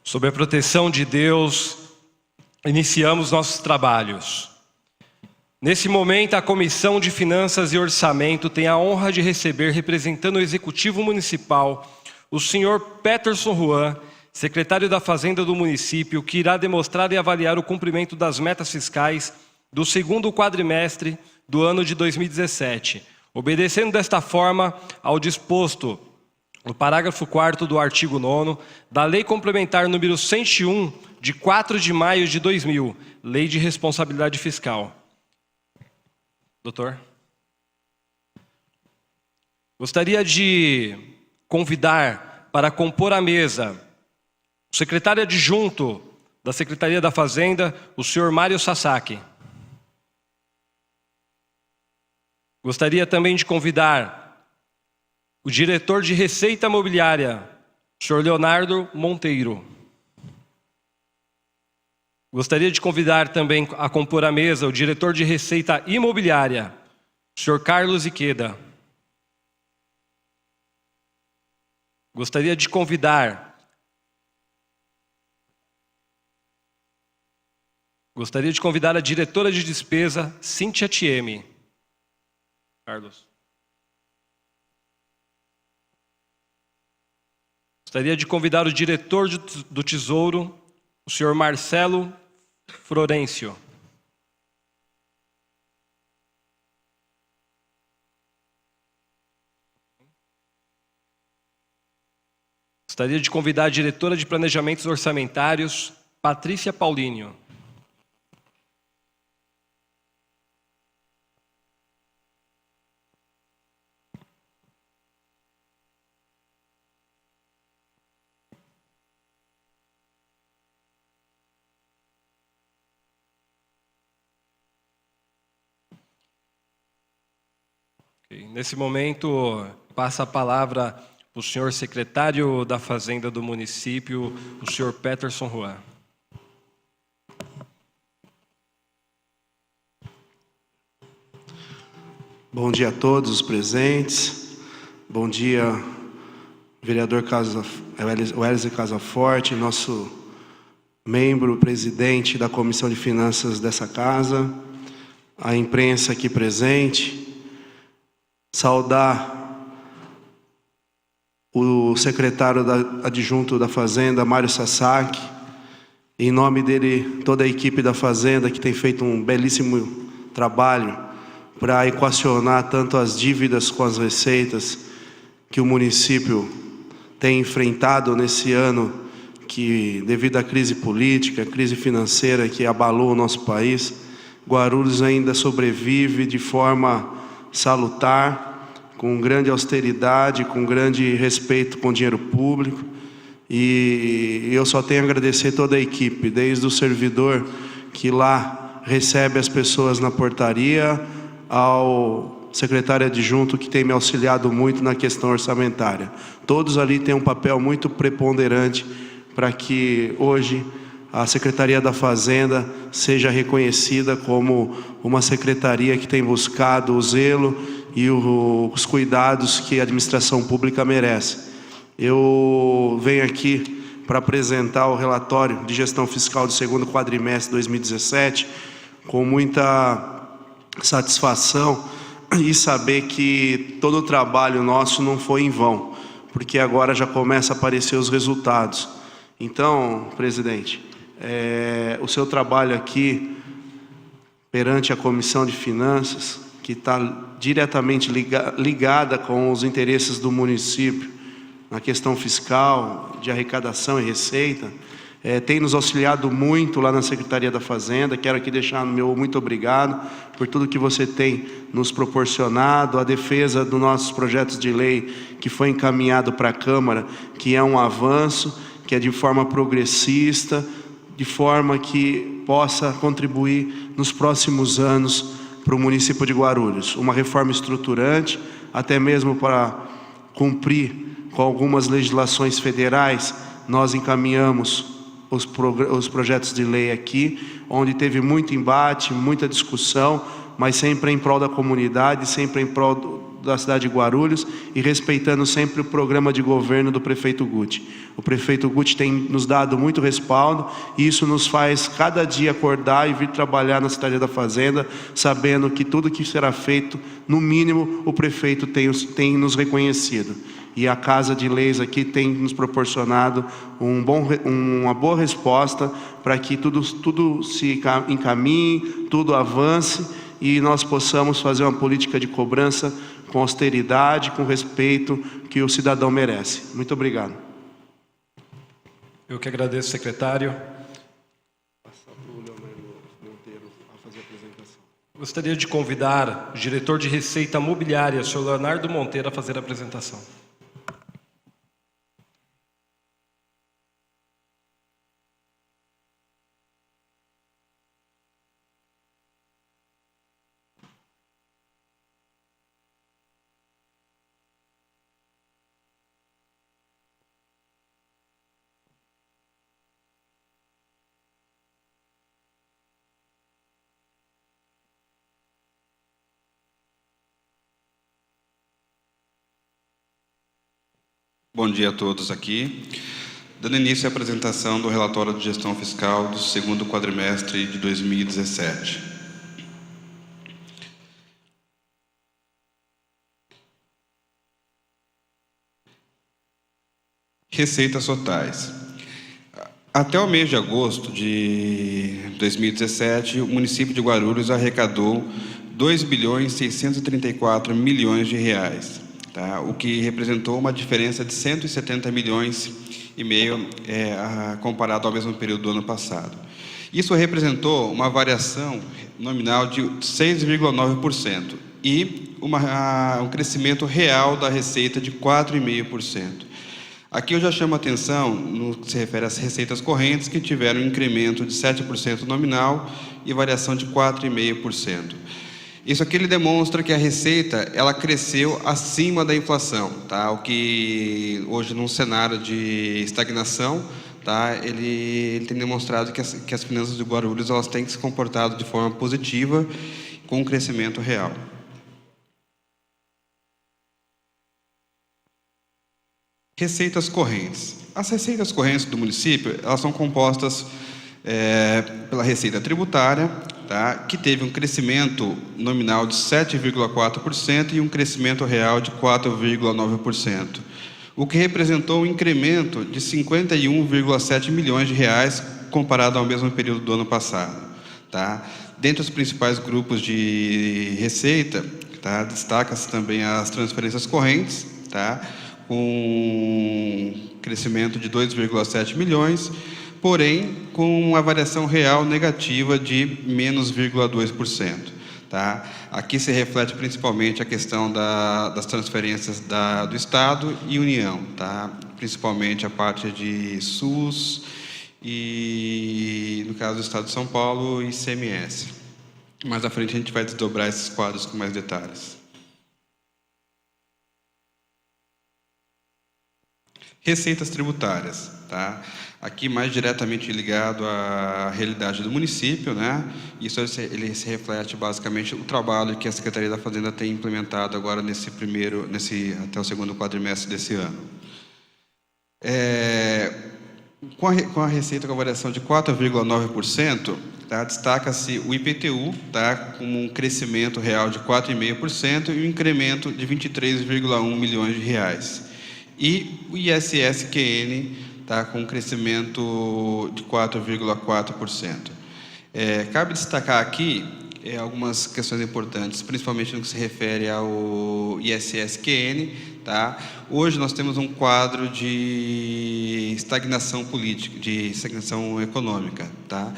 Sob a proteção de Deus, iniciamos nossos trabalhos. Nesse momento, a Comissão de Finanças e Orçamento tem a honra de receber, representando o Executivo Municipal, o senhor Peterson Juan, secretário da Fazenda do município, que irá demonstrar e avaliar o cumprimento das metas fiscais do segundo quadrimestre do ano de 2017, obedecendo desta forma ao disposto no parágrafo 4º do artigo 9º da Lei Complementar número 101, de 4 de maio de 2000, Lei de Responsabilidade Fiscal. Doutor, gostaria de convidar para compor a mesa o secretário adjunto da Secretaria da Fazenda, o senhor Mário Sasaki. Gostaria também de convidar o diretor de Receita Mobiliária, o senhor Leonardo Monteiro. Gostaria de convidar também a compor a mesa o diretor de Receita Imobiliária, o senhor Carlos Iqueda. Gostaria de convidar a diretora de despesa, Cíntia Thieme. Carlos. Gostaria de convidar o diretor do Tesouro, o senhor Marcelo Florencio. Gostaria de convidar a diretora de Planejamentos Orçamentários, Patrícia Paulinho. Nesse momento, passa a palavra para o senhor secretário da Fazenda do município, o senhor Peterson Juan. Bom dia a todos os presentes. Bom dia, vereador Wellington Casaforte, nosso membro, presidente da Comissão de Finanças dessa casa, a imprensa aqui presente. Saudar o secretário adjunto da Fazenda, Mário Sasaki, em nome dele, toda a equipe da Fazenda, que tem feito um belíssimo trabalho para equacionar tanto as dívidas com as receitas que o município tem enfrentado nesse ano, que devido à crise política, crise financeira que abalou o nosso país, Guarulhos ainda sobrevive de forma salutar, com grande austeridade, com grande respeito com o dinheiro público, e eu só tenho a agradecer toda a equipe, desde o servidor que lá recebe as pessoas na portaria, ao secretário adjunto que tem me auxiliado muito na questão orçamentária. Todos ali têm um papel muito preponderante para que hoje a Secretaria da Fazenda seja reconhecida como uma secretaria que tem buscado o zelo e os cuidados que a administração pública merece. Eu venho aqui para apresentar o relatório de gestão fiscal do segundo quadrimestre de 2017, com muita satisfação e saber que todo o trabalho nosso não foi em vão, porque agora já começa a aparecer os resultados. Então, presidente, o seu trabalho aqui perante a Comissão de Finanças, que está diretamente ligada com os interesses do município na questão fiscal, de arrecadação e receita, tem nos auxiliado muito lá na Secretaria da Fazenda. Quero aqui deixar o meu muito obrigado por tudo que você tem nos proporcionado, a defesa dos nossos projetos de lei que foi encaminhado para a Câmara, que é um avanço, que é de forma progressista, de forma que possa contribuir nos próximos anos para o município de Guarulhos. Uma reforma estruturante, até mesmo para cumprir com algumas legislações federais. Nós encaminhamos os projetos de lei aqui, onde teve muito embate, muita discussão, mas sempre em prol da comunidade, sempre em prol da cidade de Guarulhos e respeitando sempre o programa de governo do prefeito Guti. O prefeito Guti tem nos dado muito respaldo e isso nos faz cada dia acordar e vir trabalhar na Secretaria da Fazenda, sabendo que tudo que será feito, no mínimo, o prefeito tem nos reconhecido. E a Casa de Leis aqui tem nos proporcionado uma boa resposta para que tudo se encaminhe, tudo avance e nós possamos fazer uma política de cobrança com austeridade, com respeito que o cidadão merece. Muito obrigado. Eu que agradeço, secretário. Gostaria de convidar o diretor de Receita Mobiliária, o senhor Leonardo Monteiro, a fazer a apresentação. Bom dia a todos aqui. Dando início à apresentação do relatório de gestão fiscal do segundo quadrimestre de 2017. Receitas totais. Até o mês de agosto de 2017, o município de Guarulhos arrecadou 2.634 bilhões de reais. Tá? O que representou uma diferença de 170 milhões e meio comparado ao mesmo período do ano passado. Isso representou uma variação nominal de 6,9% e um crescimento real da receita de 4,5%. Aqui eu já chamo a atenção no que se refere às receitas correntes, que tiveram um incremento de 7% nominal e variação de 4,5%. Isso aqui ele demonstra que a receita ela cresceu acima da inflação, tá? O que hoje num cenário de estagnação, tá? Ele tem demonstrado que as finanças de Guarulhos elas têm se comportado de forma positiva com um crescimento real. Receitas correntes. As receitas correntes do município elas são compostas pela receita tributária, tá? Que teve um crescimento nominal de 7,4% e um crescimento real de 4,9%, o que representou um incremento de 51,7 milhões de reais comparado ao mesmo período do ano passado. Tá? Dentre os principais grupos de receita, tá? Destaca-se também as transferências correntes, tá? Com um crescimento de 2,7 milhões, porém com uma variação real negativa de menos 0,2%. Tá? Aqui se reflete principalmente a questão das transferências do Estado e União, tá? Principalmente a parte de SUS e, no caso do Estado de São Paulo, ICMS. Mais à frente a gente vai desdobrar esses quadros com mais detalhes. Receitas tributárias, tá? Aqui mais diretamente ligado à realidade do município, né? Isso ele se reflete basicamente o trabalho que a Secretaria da Fazenda tem implementado agora até o segundo quadrimestre desse ano. Com a receita com a variação de 4,9%, tá? Destaca-se o IPTU, tá? Com um crescimento real de 4,5% e um incremento de 23,1 milhões de reais. E o ISS-QN, tá, com um crescimento de 4,4%. Cabe destacar aqui algumas questões importantes, principalmente no que se refere ao ISS-QN. Tá? Hoje nós temos um quadro de estagnação política, de estagnação econômica. Tá?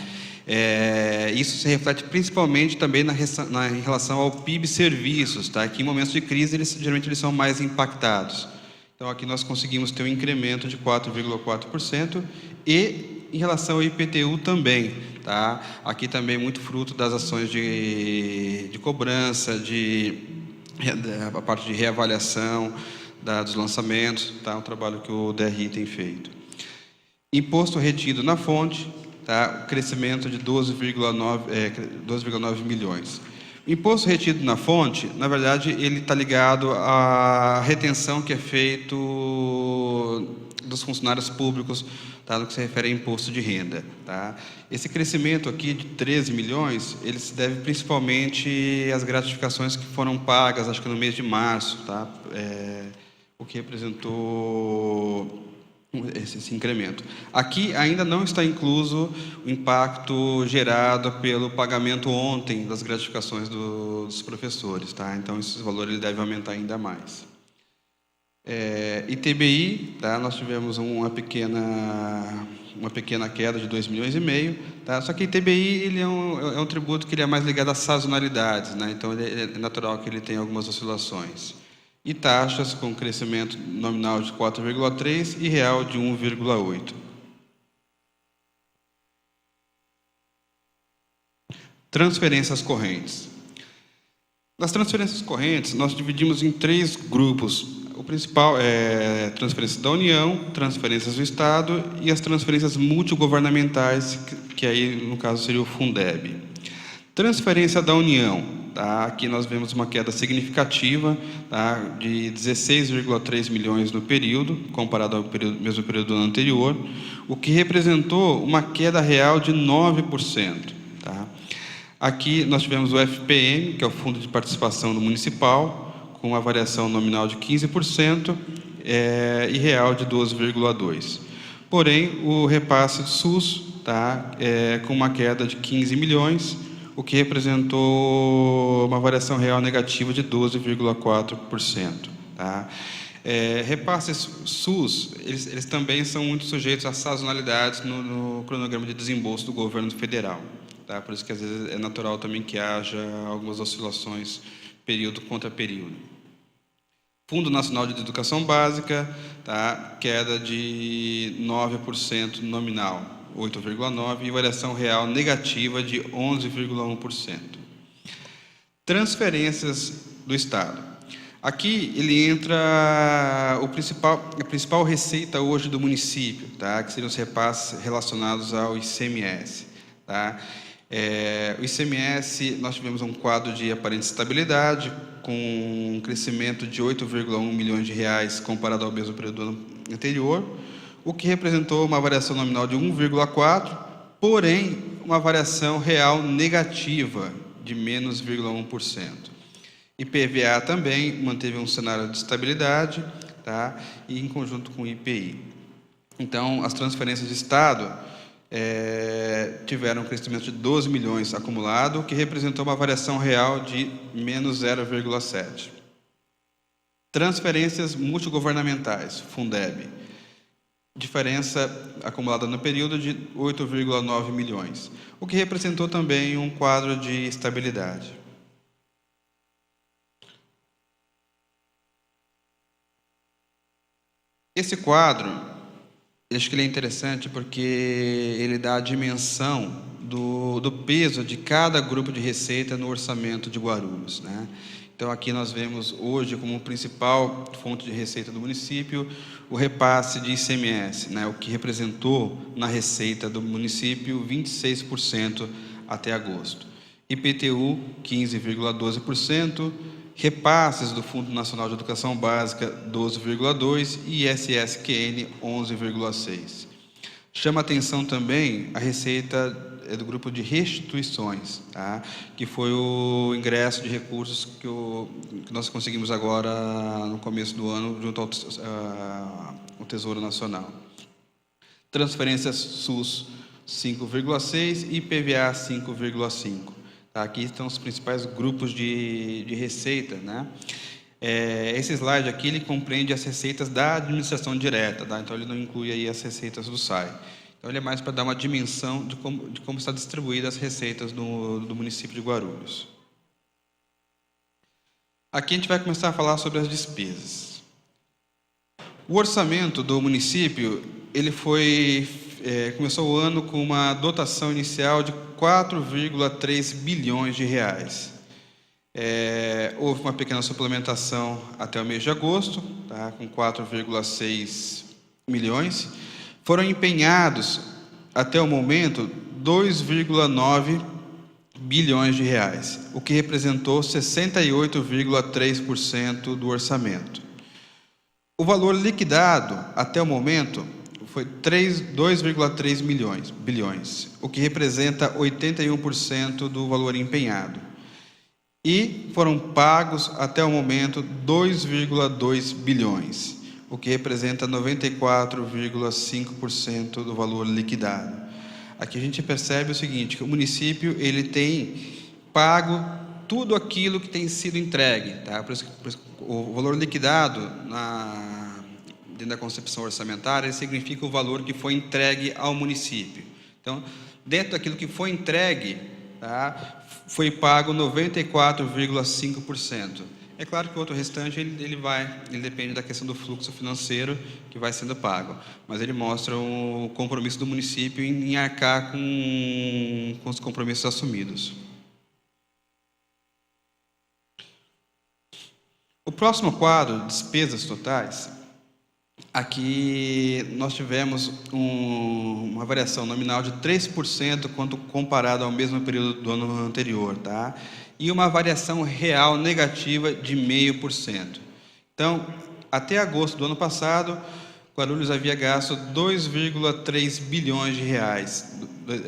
Isso se reflete principalmente também em relação ao PIB serviços, tá? Que em momentos de crise geralmente eles são mais impactados. Então, aqui nós conseguimos ter um incremento de 4,4% e em relação ao IPTU também, tá? Aqui também muito fruto das ações de cobrança, a parte de reavaliação dos lançamentos, tá? Um trabalho que o DRI tem feito. Imposto retido na fonte, tá? Crescimento de 12,9 milhões. Imposto retido na fonte, na verdade, ele está ligado à retenção que é feito dos funcionários públicos, tá, no que se refere a imposto de renda. Tá? Esse crescimento aqui de 13 milhões, ele se deve principalmente às gratificações que foram pagas, acho que no mês de março, tá? O que representou esse incremento. Aqui ainda não está incluso o impacto gerado pelo pagamento ontem das gratificações dos professores, tá? Então, esse valor ele deve aumentar ainda mais. ITBI, tá? Nós tivemos uma pequena queda de 2,5 milhões, tá? Só que ITBI ele é um tributo que ele é mais ligado às sazonalidades, né? Então, é natural que ele tenha algumas oscilações. E taxas com crescimento nominal de 4,3% e real de 1,8%. Transferências correntes. Nas transferências correntes, nós dividimos em 3 grupos. O principal é transferências da União, transferências do Estado e as transferências multigovernamentais, que aí, no caso, seria o Fundeb. Transferência da União. Tá? Aqui nós vemos uma queda significativa, tá? De 16,3 milhões no período, comparado ao mesmo período do ano anterior, o que representou uma queda real de 9%. Tá? Aqui nós tivemos o FPM, que é o Fundo de Participação do Municipal, com uma variação nominal de 15% e real de 12,2%. Porém, o repasse do SUS, tá? Com uma queda de 15 milhões, o que representou uma variação real negativa de 12,4%. Tá? Repasses SUS, eles também são muito sujeitos a sazonalidades no cronograma de desembolso do governo federal. Tá? Por isso que, às vezes, é natural também que haja algumas oscilações período contra período. Fundo Nacional de Educação Básica, tá? Queda de 9% nominal. 8,9% e variação real negativa de 11,1%. Transferências do Estado. Aqui ele entra a principal receita hoje do município, tá? Que seriam os repasses relacionados ao ICMS. Tá? O ICMS, nós tivemos um quadro de aparente estabilidade, com um crescimento de 8,1 milhões de reais comparado ao mesmo período do ano anterior, o que representou uma variação nominal de 1,4%, porém, uma variação real negativa de menos 0,1%. IPVA também manteve um cenário de estabilidade, tá? E em conjunto com o IPI. Então, as transferências de Estado tiveram um crescimento de 12 milhões acumulado, que representou uma variação real de menos 0,7%. Transferências multigovernamentais, Fundeb. Diferença acumulada no período de 8,9 milhões, o que representou também um quadro de estabilidade. Esse quadro, acho que ele é interessante porque ele dá a dimensão do peso de cada grupo de receita no orçamento de Guarulhos, né? Então, aqui nós vemos hoje como principal fonte de receita do município o repasse de ICMS, né, o que representou na receita do município 26% até agosto. IPTU, 15,12%, repasses do Fundo Nacional de Educação Básica, 12,2%, e ISSQN, 11,6%. Chama atenção também a receita do grupo de restituições, tá? Que foi o ingresso de recursos que nós conseguimos agora no começo do ano junto ao Tesouro Nacional. Transferências SUS 5,6% e IPVA 5,5%. Tá? Aqui estão os principais grupos de receita, né? Esse slide aqui ele compreende as receitas da administração direta, tá? Então ele não inclui aí as receitas do SAI. Então ele é mais para dar uma dimensão de como está distribuídas as receitas do município de Guarulhos. Aqui a gente vai começar a falar sobre as despesas. O orçamento do município ele começou o ano com uma dotação inicial de 4,3 bilhões de reais. Houve uma pequena suplementação até o mês de agosto, tá, com 4,6 milhões. Foram empenhados, até o momento, 2,9 bilhões de reais, o que representou 68,3% do orçamento. O valor liquidado até o momento foi 2,3 bilhões, o que representa 81% do valor empenhado. E foram pagos até o momento 2,2 bilhões, o que representa 94,5% do valor liquidado. Aqui a gente percebe o seguinte, que o município ele tem pago tudo aquilo que tem sido entregue, tá? Por isso o valor liquidado dentro da concepção orçamentária significa o valor que foi entregue ao município. Então, dentro daquilo que foi entregue, tá, foi pago 94,5%. É claro que o outro restante ele depende da questão do fluxo financeiro que vai sendo pago, mas ele mostra o compromisso do município em arcar com os compromissos assumidos. O próximo quadro, despesas totais, aqui nós tivemos uma variação nominal de 3% quando comparado ao mesmo período do ano anterior, tá? E uma variação real negativa de 0,5%. Então, até agosto do ano passado, Guarulhos havia gasto 2,3 bilhões de reais,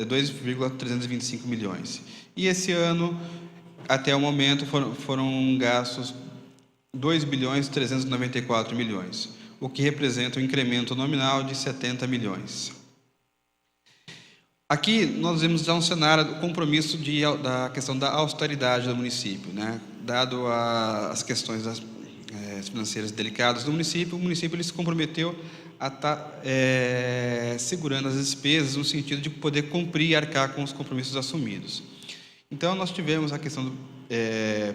2,325 milhões. E esse ano, até o momento, foram gastos 2 bilhões 394 milhões, o que representa um incremento nominal de 70 milhões. Aqui nós vemos já um cenário do compromisso da questão da austeridade do município, né? Dado as questões financeiras delicadas do município, o município ele se comprometeu a estar segurando as despesas no sentido de poder cumprir e arcar com os compromissos assumidos. Então nós tivemos a questão do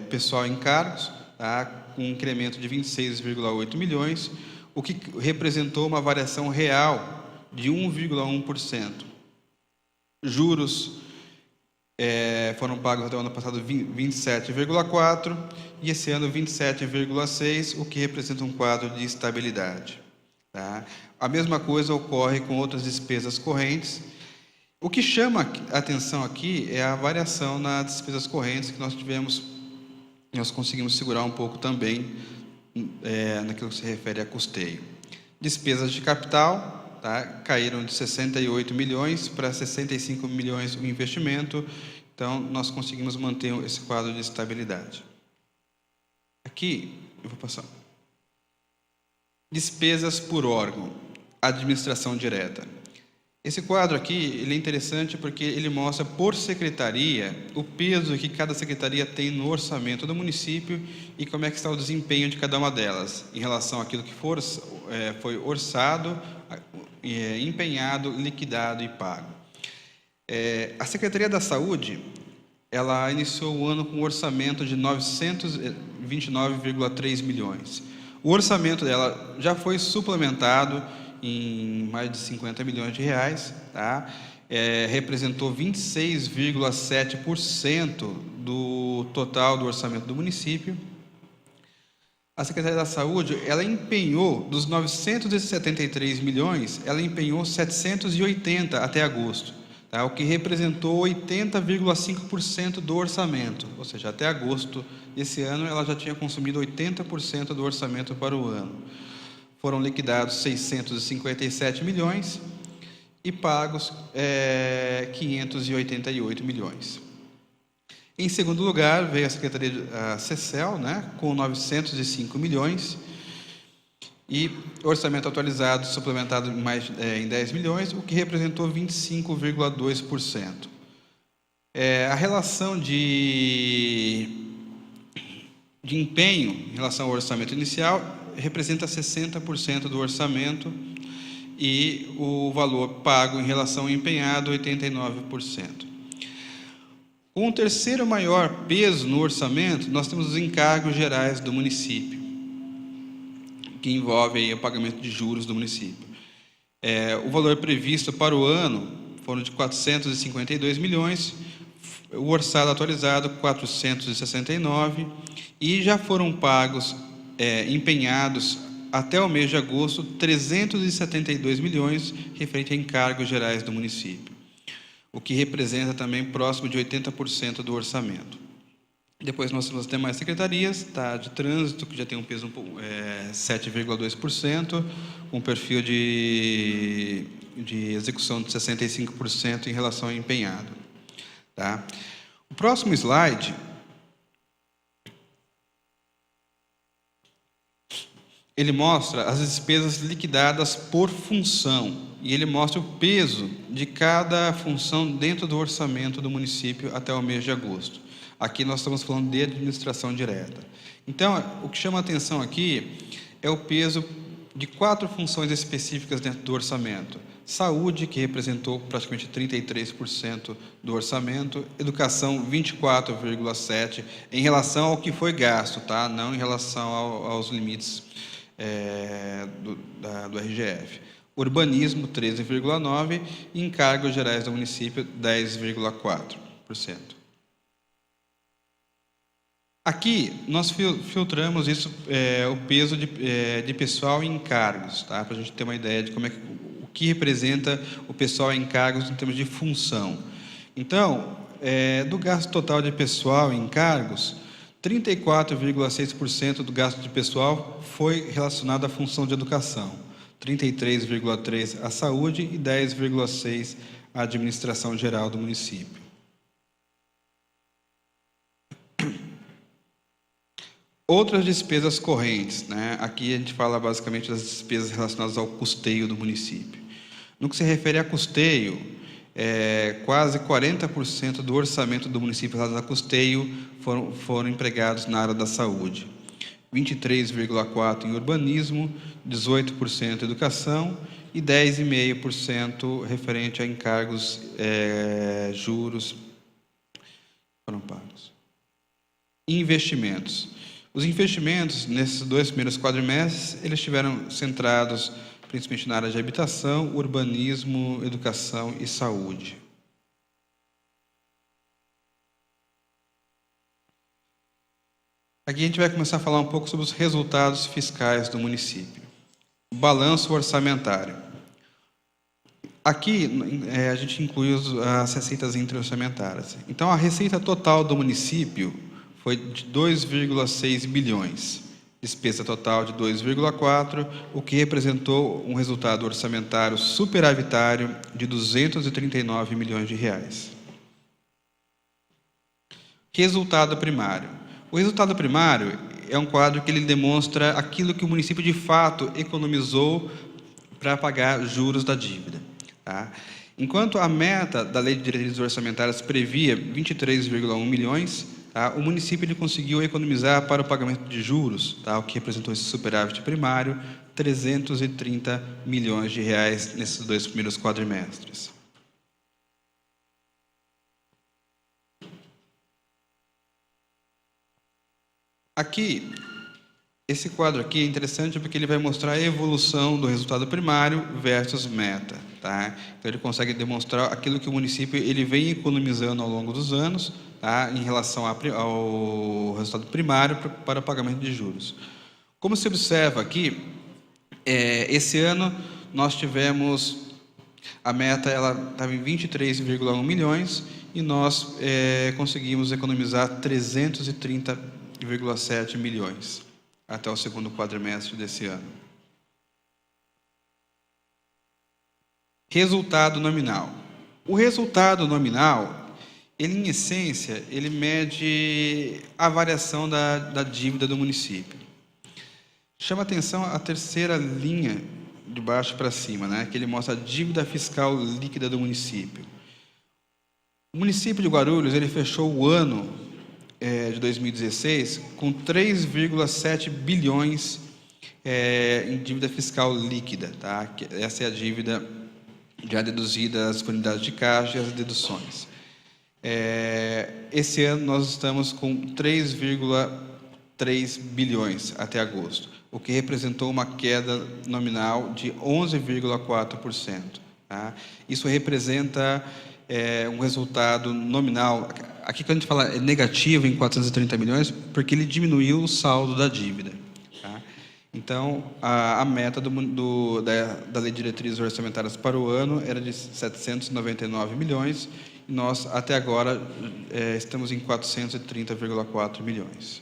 pessoal em cargos, tá? Com um incremento de 26,8 milhões, o que representou uma variação real de 1,1%. Juros foram pagos até o ano passado 27,4% e esse ano 27,6%, o que representa um quadro de estabilidade. Tá? A mesma coisa ocorre com outras despesas correntes. O que chama a atenção aqui é a variação nas despesas correntes que nós conseguimos segurar um pouco também naquilo que se refere a custeio. Despesas de capital, tá, caíram de 68 milhões para 65 milhões o investimento, então nós conseguimos manter esse quadro de estabilidade. Aqui, eu vou passar. Despesas por órgão, administração direta. Esse quadro aqui ele é interessante porque ele mostra por secretaria o peso que cada secretaria tem no orçamento do município e como é que está o desempenho de cada uma delas em relação àquilo que foi orçado, empenhado, liquidado e pago. A Secretaria da Saúde ela iniciou o ano com um orçamento de 929,3 milhões. O orçamento dela já foi suplementado em mais de 50 milhões de reais, tá? Representou 26,7% do total do orçamento do município. A Secretaria da Saúde, ela empenhou, dos 973 milhões, ela empenhou 780 até agosto, tá? O que representou 80,5% do orçamento, ou seja, até agosto desse ano ela já tinha consumido 80% do orçamento para o ano. Foram liquidados 657 milhões e pagos 588 milhões. Em segundo lugar, veio a Secretaria a CECEL, né, com 905 milhões e orçamento atualizado, suplementado em 10 milhões, o que representou 25,2%. A relação de empenho em relação ao orçamento inicial representa 60% do orçamento e o valor pago em relação ao empenhado, 89%. Com o terceiro maior peso no orçamento, nós temos os encargos gerais do município, que envolve aí o pagamento de juros do município. O valor previsto para o ano foram de 452 milhões, o orçado atualizado 469 e já foram pagos empenhados até o mês de agosto 372 milhões referente a encargos gerais do município. o que representa também próximo de 80% do orçamento. Depois nós temos as demais secretarias, tá, de trânsito, que já tem um peso 7,2%, com perfil de execução de 65% em relação ao empenhado. Tá? O próximo slide, ele mostra as despesas liquidadas por função, e ele mostra o peso de cada função dentro do orçamento do município até o mês de agosto. Aqui nós estamos falando de administração direta. Então, o que chama a atenção aqui é o peso de 4 funções específicas dentro do orçamento. Saúde, que representou praticamente 33% do orçamento, educação 24,7% em relação ao que foi gasto, tá? Não em relação aos limites do RGF. Urbanismo 13,9% e encargos gerais do município 10,4%. Aqui, nós filtramos isso, o peso de pessoal em encargos, tá? Para a gente ter uma ideia de como o que representa o pessoal em encargos em termos de função. Então, do gasto total de pessoal em encargos, 34,6% do gasto de pessoal foi relacionado à função de educação, 33,3% à saúde e 10,6% à administração geral do município. Outras despesas correntes, né? Aqui a gente fala basicamente das despesas relacionadas ao custeio do município. No que se refere a custeio, quase 40% do orçamento do município relacionado a custeio foram empregados na área da saúde. 23,4% em urbanismo, 18% em educação e 10,5% referente a encargos, juros foram pagos. Investimentos. Os investimentos, nesses 2 primeiros quadrimestres, eles estiveram centrados principalmente na área de habitação, urbanismo, educação e saúde. Aqui a gente vai começar a falar um pouco sobre os resultados fiscais do município. Balanço orçamentário. Aqui a gente inclui as receitas intra-orçamentárias. Então, a receita total do município foi de 2,6 bilhões, despesa total de 2,4, o que representou um resultado orçamentário superavitário de 239 milhões de reais. Resultado primário. O resultado primário é um quadro que ele demonstra aquilo que o município de fato economizou para pagar juros da dívida. Tá? Enquanto a meta da Lei de Diretrizes Orçamentárias previa 23,1 milhões, tá? O município ele conseguiu economizar para o pagamento de juros, tá? O que representou esse superávit primário, 330 milhões de reais nesses 2 primeiros quadrimestres. Aqui, esse quadro aqui é interessante porque ele vai mostrar a evolução do resultado primário versus meta. Tá? Então, ele consegue demonstrar aquilo que o município ele vem economizando ao longo dos anos, tá? Em relação ao resultado primário para o pagamento de juros. Como se observa aqui, esse ano nós tivemos, a meta ela estava em 23,1 milhões e nós conseguimos economizar 330,7 milhões. Até o segundo quadrimestre desse ano. Resultado nominal. O resultado nominal, ele em essência, ele mede a variação da dívida do município. Chama atenção a terceira linha de baixo para cima, né, que ele mostra a dívida fiscal líquida do município. O município de Guarulhos, ele fechou o ano de 2016 com 3,7 bilhões em dívida fiscal líquida, tá? Essa é a dívida já deduzida as unidades de caixa e as deduções. Esse ano nós estamos com 3,3 bilhões até agosto, o que representou uma queda nominal de 11,4%. Tá? Isso representa um resultado nominal. Aqui, quando a gente fala negativo em 430 milhões, porque ele diminuiu o saldo da dívida. Tá? Então, a meta da Lei de Diretrizes Orçamentárias para o ano era de 799 milhões, e nós, até agora, estamos em 430,4 milhões.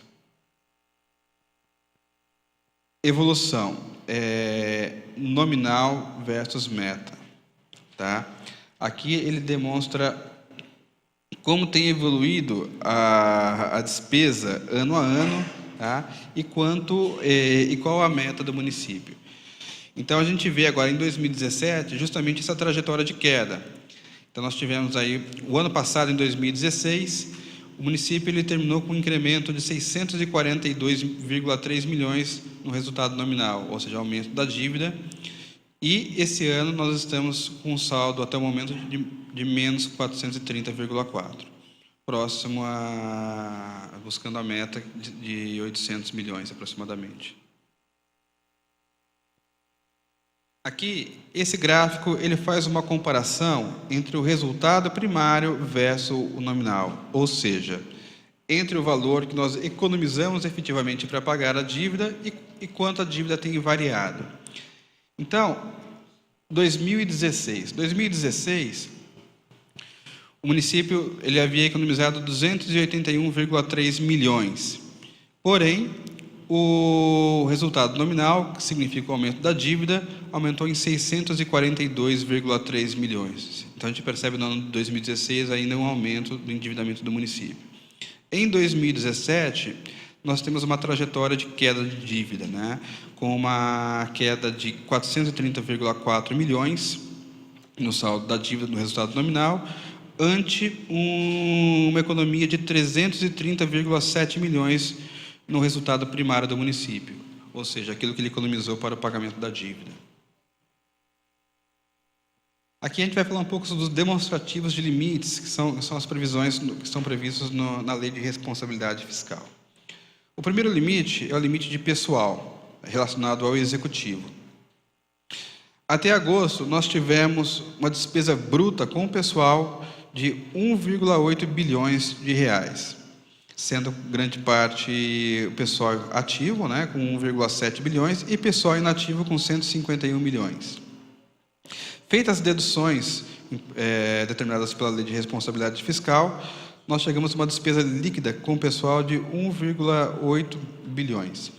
Evolução, nominal versus meta. Tá? Aqui ele demonstra como tem evoluído a despesa ano a ano, tá? E qual a meta do município. Então, a gente vê agora em 2017 justamente essa trajetória de queda. Então, nós tivemos aí, o ano passado, em 2016, o município ele terminou com um incremento de 642,3 milhões no resultado nominal, ou seja, aumento da dívida. E esse ano nós estamos com um saldo, até o momento, de menos 430,4, próximo buscando a meta de 800 milhões aproximadamente. Aqui, esse gráfico ele faz uma comparação entre o resultado primário versus o nominal, ou seja, entre o valor que nós economizamos efetivamente para pagar a dívida e quanto a dívida tem variado. Então, 2016, o município ele havia economizado 281,3 milhões. Porém, o resultado nominal, que significa o aumento da dívida, aumentou em 642,3 milhões. Então, a gente percebe no ano de 2016 ainda um aumento do endividamento do município. Em 2017, nós temos uma trajetória de queda de dívida, né? Com uma queda de 430,4 milhões no saldo da dívida no resultado nominal, ante uma economia de 330,7 milhões no resultado primário do município, ou seja, aquilo que ele economizou para o pagamento da dívida. Aqui a gente vai falar um pouco sobre os demonstrativos de limites, que são as previsões que estão previstas na Lei de Responsabilidade Fiscal. O primeiro limite é o limite de pessoal, relacionado ao executivo. Até agosto, nós tivemos uma despesa bruta com o pessoal de 1,8 bilhões de reais, sendo grande parte o pessoal ativo, né, com 1,7 bilhões, e pessoal inativo com 151 milhões. Feitas as deduções determinadas pela Lei de Responsabilidade Fiscal, nós chegamos a uma despesa líquida com o pessoal de 1,8 bilhões.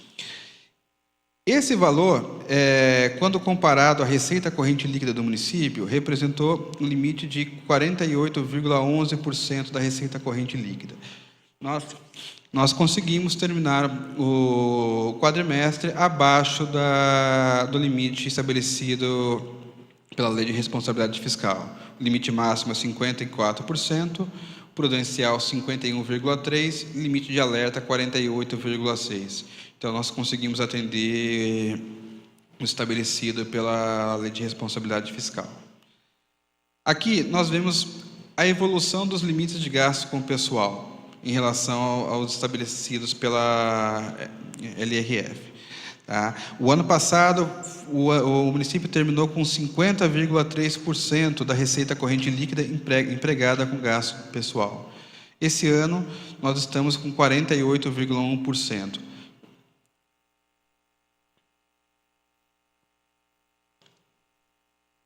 Esse valor, quando comparado à receita corrente líquida do município, representou um limite de 48,11% da receita corrente líquida. Nós conseguimos terminar o quadrimestre abaixo do limite estabelecido pela Lei de Responsabilidade Fiscal. O limite máximo é 54%, prudencial 51,3%, limite de alerta 48,6%. Então, nós conseguimos atender o estabelecido pela Lei de Responsabilidade Fiscal. Aqui, nós vemos a evolução dos limites de gasto com o pessoal, em relação aos estabelecidos pela LRF. Tá? O ano passado, o município terminou com 50,3% da receita corrente líquida empregada com gasto pessoal. Esse ano, nós estamos com 48,1%.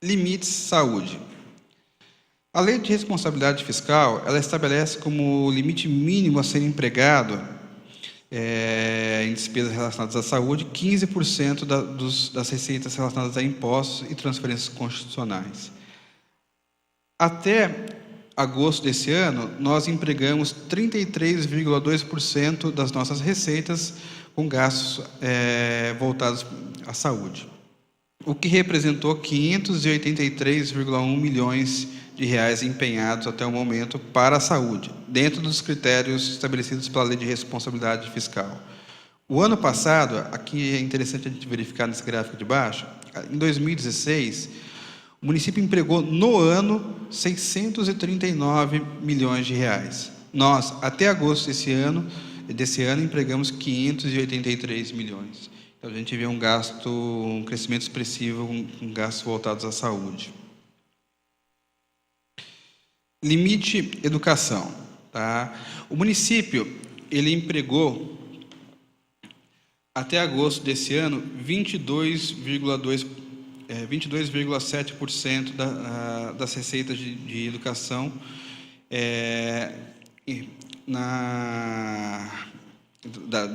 Limites saúde. A Lei de Responsabilidade Fiscal, ela estabelece como limite mínimo a ser empregado em despesas relacionadas à saúde, 15% das receitas relacionadas a impostos e transferências constitucionais. Até agosto desse ano, nós empregamos 33,2% das nossas receitas com gastos voltados à saúde, o que representou 583,1 milhões de reais empenhados até o momento para a saúde, dentro dos critérios estabelecidos pela Lei de Responsabilidade Fiscal. O ano passado, aqui é interessante a gente verificar nesse gráfico de baixo, em 2016, o município empregou no ano 639 milhões de reais. Nós, até agosto desse ano, empregamos 583 milhões. Então, a gente vê um crescimento expressivo com gastos voltados à saúde. Limite educação. Tá? O município, ele empregou até agosto desse ano, 22,7% das receitas de educação de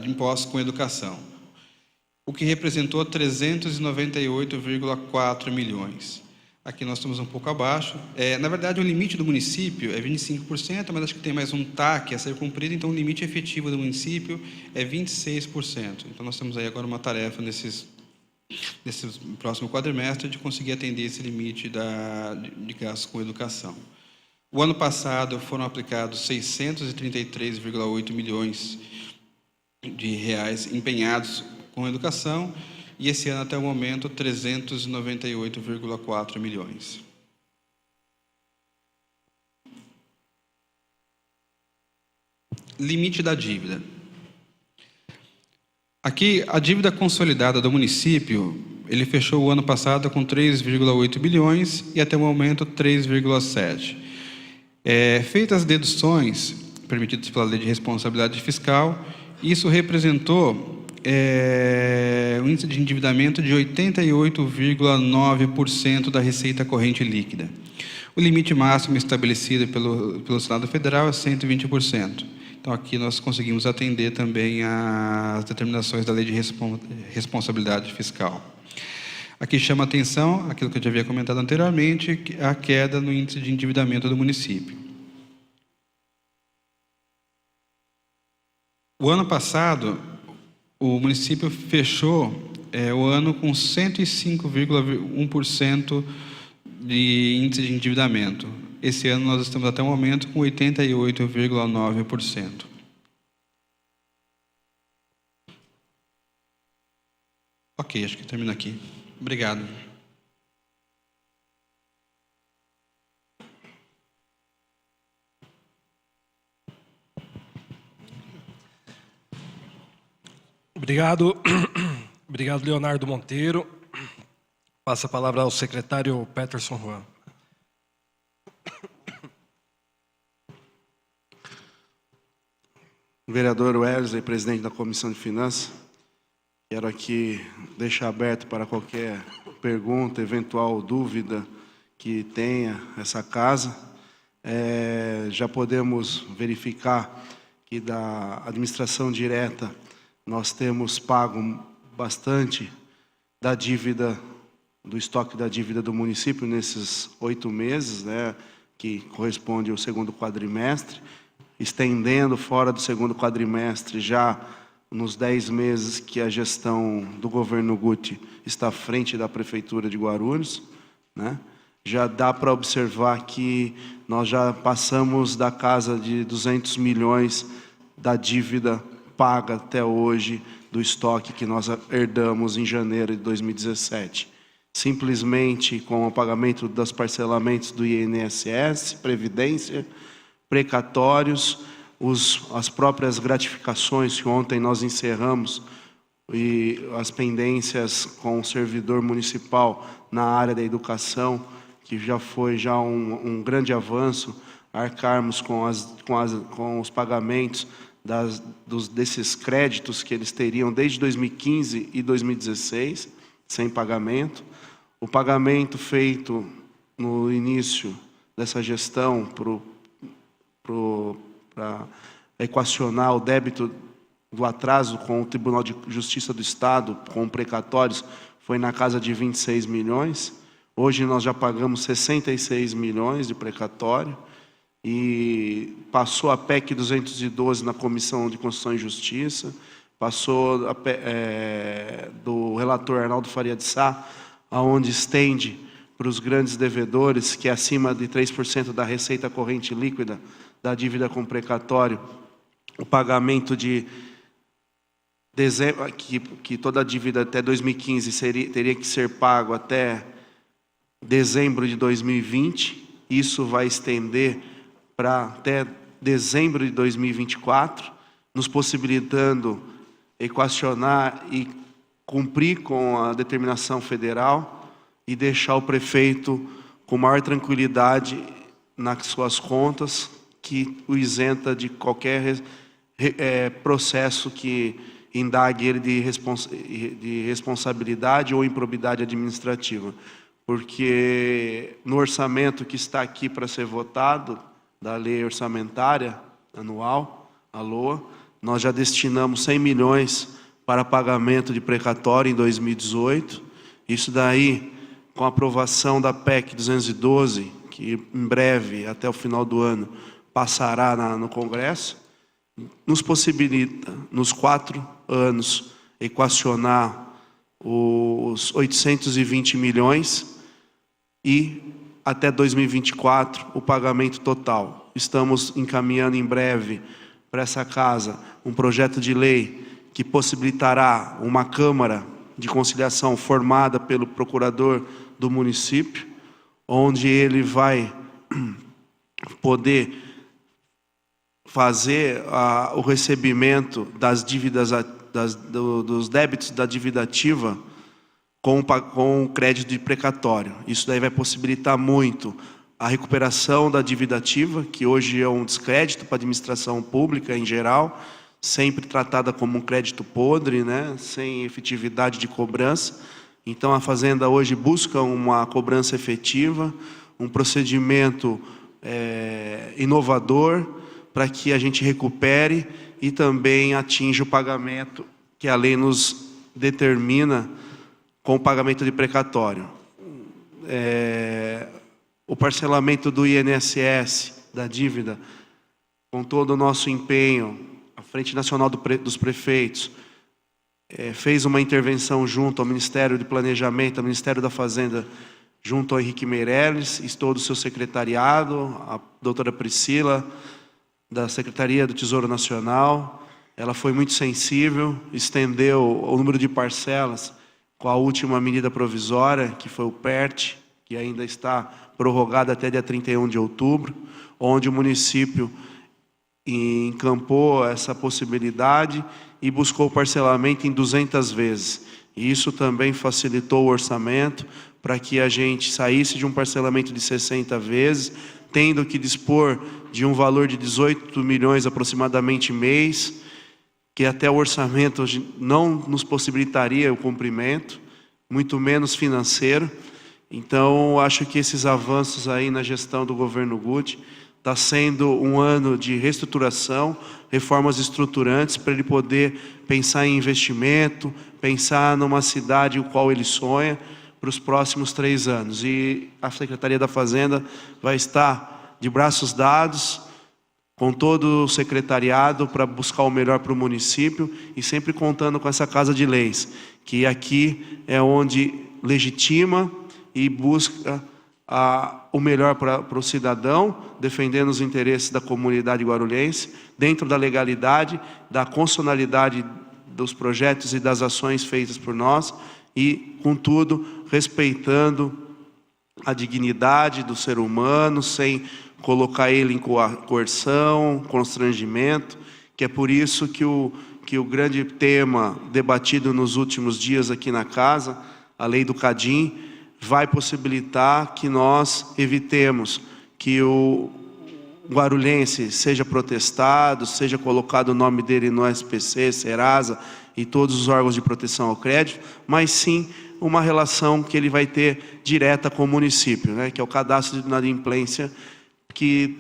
impostos com educação, o que representou 398,4 milhões. Aqui nós estamos um pouco abaixo. Na verdade, o limite do município é 25%, mas acho que tem mais um TAC a ser cumprido, então o limite efetivo do município é 26%. Então nós temos aí agora uma tarefa nesse próximo quadrimestre de conseguir atender esse limite de gastos com educação. O ano passado foram aplicados 633,8 milhões de reais empenhados com educação, e esse ano, até o momento, 398,4 milhões. Limite da dívida. Aqui, a dívida consolidada do município, ele fechou o ano passado com 3,8 bilhões e, até o momento, 3,7. Feitas as deduções permitidas pela Lei de Responsabilidade Fiscal, isso representou um índice de endividamento de 88,9% da receita corrente líquida. O limite máximo estabelecido pelo Senado Federal é 120%. Então, aqui nós conseguimos atender também às determinações da Lei de Responsabilidade Fiscal. Aqui chama a atenção, aquilo que eu já havia comentado anteriormente, a queda no índice de endividamento do município. O ano passado, o município fechou o ano com 105,1% de índice de endividamento. Esse ano nós estamos até o momento com 88,9%. Ok, acho que termina aqui. Obrigado. Obrigado. Obrigado, Leonardo Monteiro. Passa a palavra ao secretário Peterson Juan. Vereador Wesley, presidente da Comissão de Finanças, quero aqui deixar aberto para qualquer pergunta, eventual dúvida que tenha essa casa. Já podemos verificar que da administração direta nós temos pago bastante da dívida, do estoque da dívida do município nesses 8 meses, né, que corresponde ao segundo quadrimestre, estendendo fora do segundo quadrimestre já nos 10 meses que a gestão do governo Guti está à frente da Prefeitura de Guarulhos, né? Já dá para observar que nós já passamos da casa de 200 milhões da dívida paga até hoje do estoque que nós herdamos em janeiro de 2017. Simplesmente com o pagamento dos parcelamentos do INSS, Previdência, precatórios, as próprias gratificações que ontem nós encerramos e as pendências com o servidor municipal na área da educação, que já foi um grande avanço, arcarmos com os pagamentos desses créditos que eles teriam desde 2015 e 2016, sem pagamento. O pagamento feito no início dessa gestão para equacionar o débito do atraso com o Tribunal de Justiça do Estado, com precatórios, foi na casa de 26 milhões. Hoje nós já pagamos 66 milhões de precatório e passou a PEC 212 na Comissão de Constituição e Justiça, passou do relator Arnaldo Faria de Sá, aonde estende para os grandes devedores, que é acima de 3% da receita corrente líquida da dívida com precatório, o pagamento de dezembro, que toda a dívida até 2015 teria que ser pago até dezembro de 2020, isso vai estender para até dezembro de 2024, nos possibilitando equacionar e cumprir com a determinação federal e deixar o prefeito com maior tranquilidade nas suas contas, que o isenta de qualquer processo que indague ele de responsabilidade ou improbidade administrativa. Porque no orçamento que está aqui para ser votado, da lei orçamentária anual, a LOA, nós já destinamos 100 milhões para pagamento de precatório em 2018. Isso daí, com a aprovação da PEC 212, que em breve, até o final do ano, passará no Congresso, nos possibilita, nos 4 anos, equacionar os 820 milhões e, até 2024, o pagamento total. Estamos encaminhando em breve para essa casa um projeto de lei que possibilitará uma Câmara de Conciliação formada pelo procurador do município, onde ele vai poder fazer o recebimento das dívidas, dos débitos da dívida ativa com o crédito de precatório. Isso daí vai possibilitar muito a recuperação da dívida ativa, que hoje é um descrédito para a administração pública em geral, sempre tratada como um crédito podre, né, sem efetividade de cobrança. Então a Fazenda hoje busca uma cobrança efetiva, um procedimento inovador, para que a gente recupere e também atinja o pagamento que a lei nos determina com o pagamento de precatório. O parcelamento do INSS, da dívida, com todo o nosso empenho, a Frente Nacional dos Prefeitos, fez uma intervenção junto ao Ministério de Planejamento, ao Ministério da Fazenda, junto ao Henrique Meirelles e todo o seu secretariado, a doutora Priscila, da Secretaria do Tesouro Nacional. Ela foi muito sensível, estendeu o número de parcelas com a última medida provisória, que foi o PERT, que ainda está prorrogada até dia 31 de outubro, onde o município encampou essa possibilidade e buscou parcelamento em 200 vezes. E isso também facilitou o orçamento para que a gente saísse de um parcelamento de 60 vezes, tendo que dispor de um valor de 18 milhões aproximadamente mês, que até o orçamento não nos possibilitaria o cumprimento, muito menos financeiro. Então, acho que esses avanços aí na gestão do governo Guti está sendo um ano de reestruturação, reformas estruturantes para ele poder pensar em investimento, pensar numa cidade o qual ele sonha para os próximos 3 anos. E a Secretaria da Fazenda vai estar de braços dados com todo o secretariado para buscar o melhor para o município e sempre contando com essa Casa de Leis, que aqui é onde legitima e busca o melhor para o cidadão, defendendo os interesses da comunidade guarulhense, dentro da legalidade, da constitucionalidade dos projetos e das ações feitas por nós e, contudo, respeitando a dignidade do ser humano, sem colocar ele em coerção, constrangimento, que é por isso que o grande tema debatido nos últimos dias aqui na casa, a lei do Cadim, vai possibilitar que nós evitemos que o guarulhense seja protestado, seja colocado o nome dele no SPC, Serasa e todos os órgãos de proteção ao crédito, mas sim uma relação que ele vai ter direta com o município, né, que é o cadastro de inadimplência, que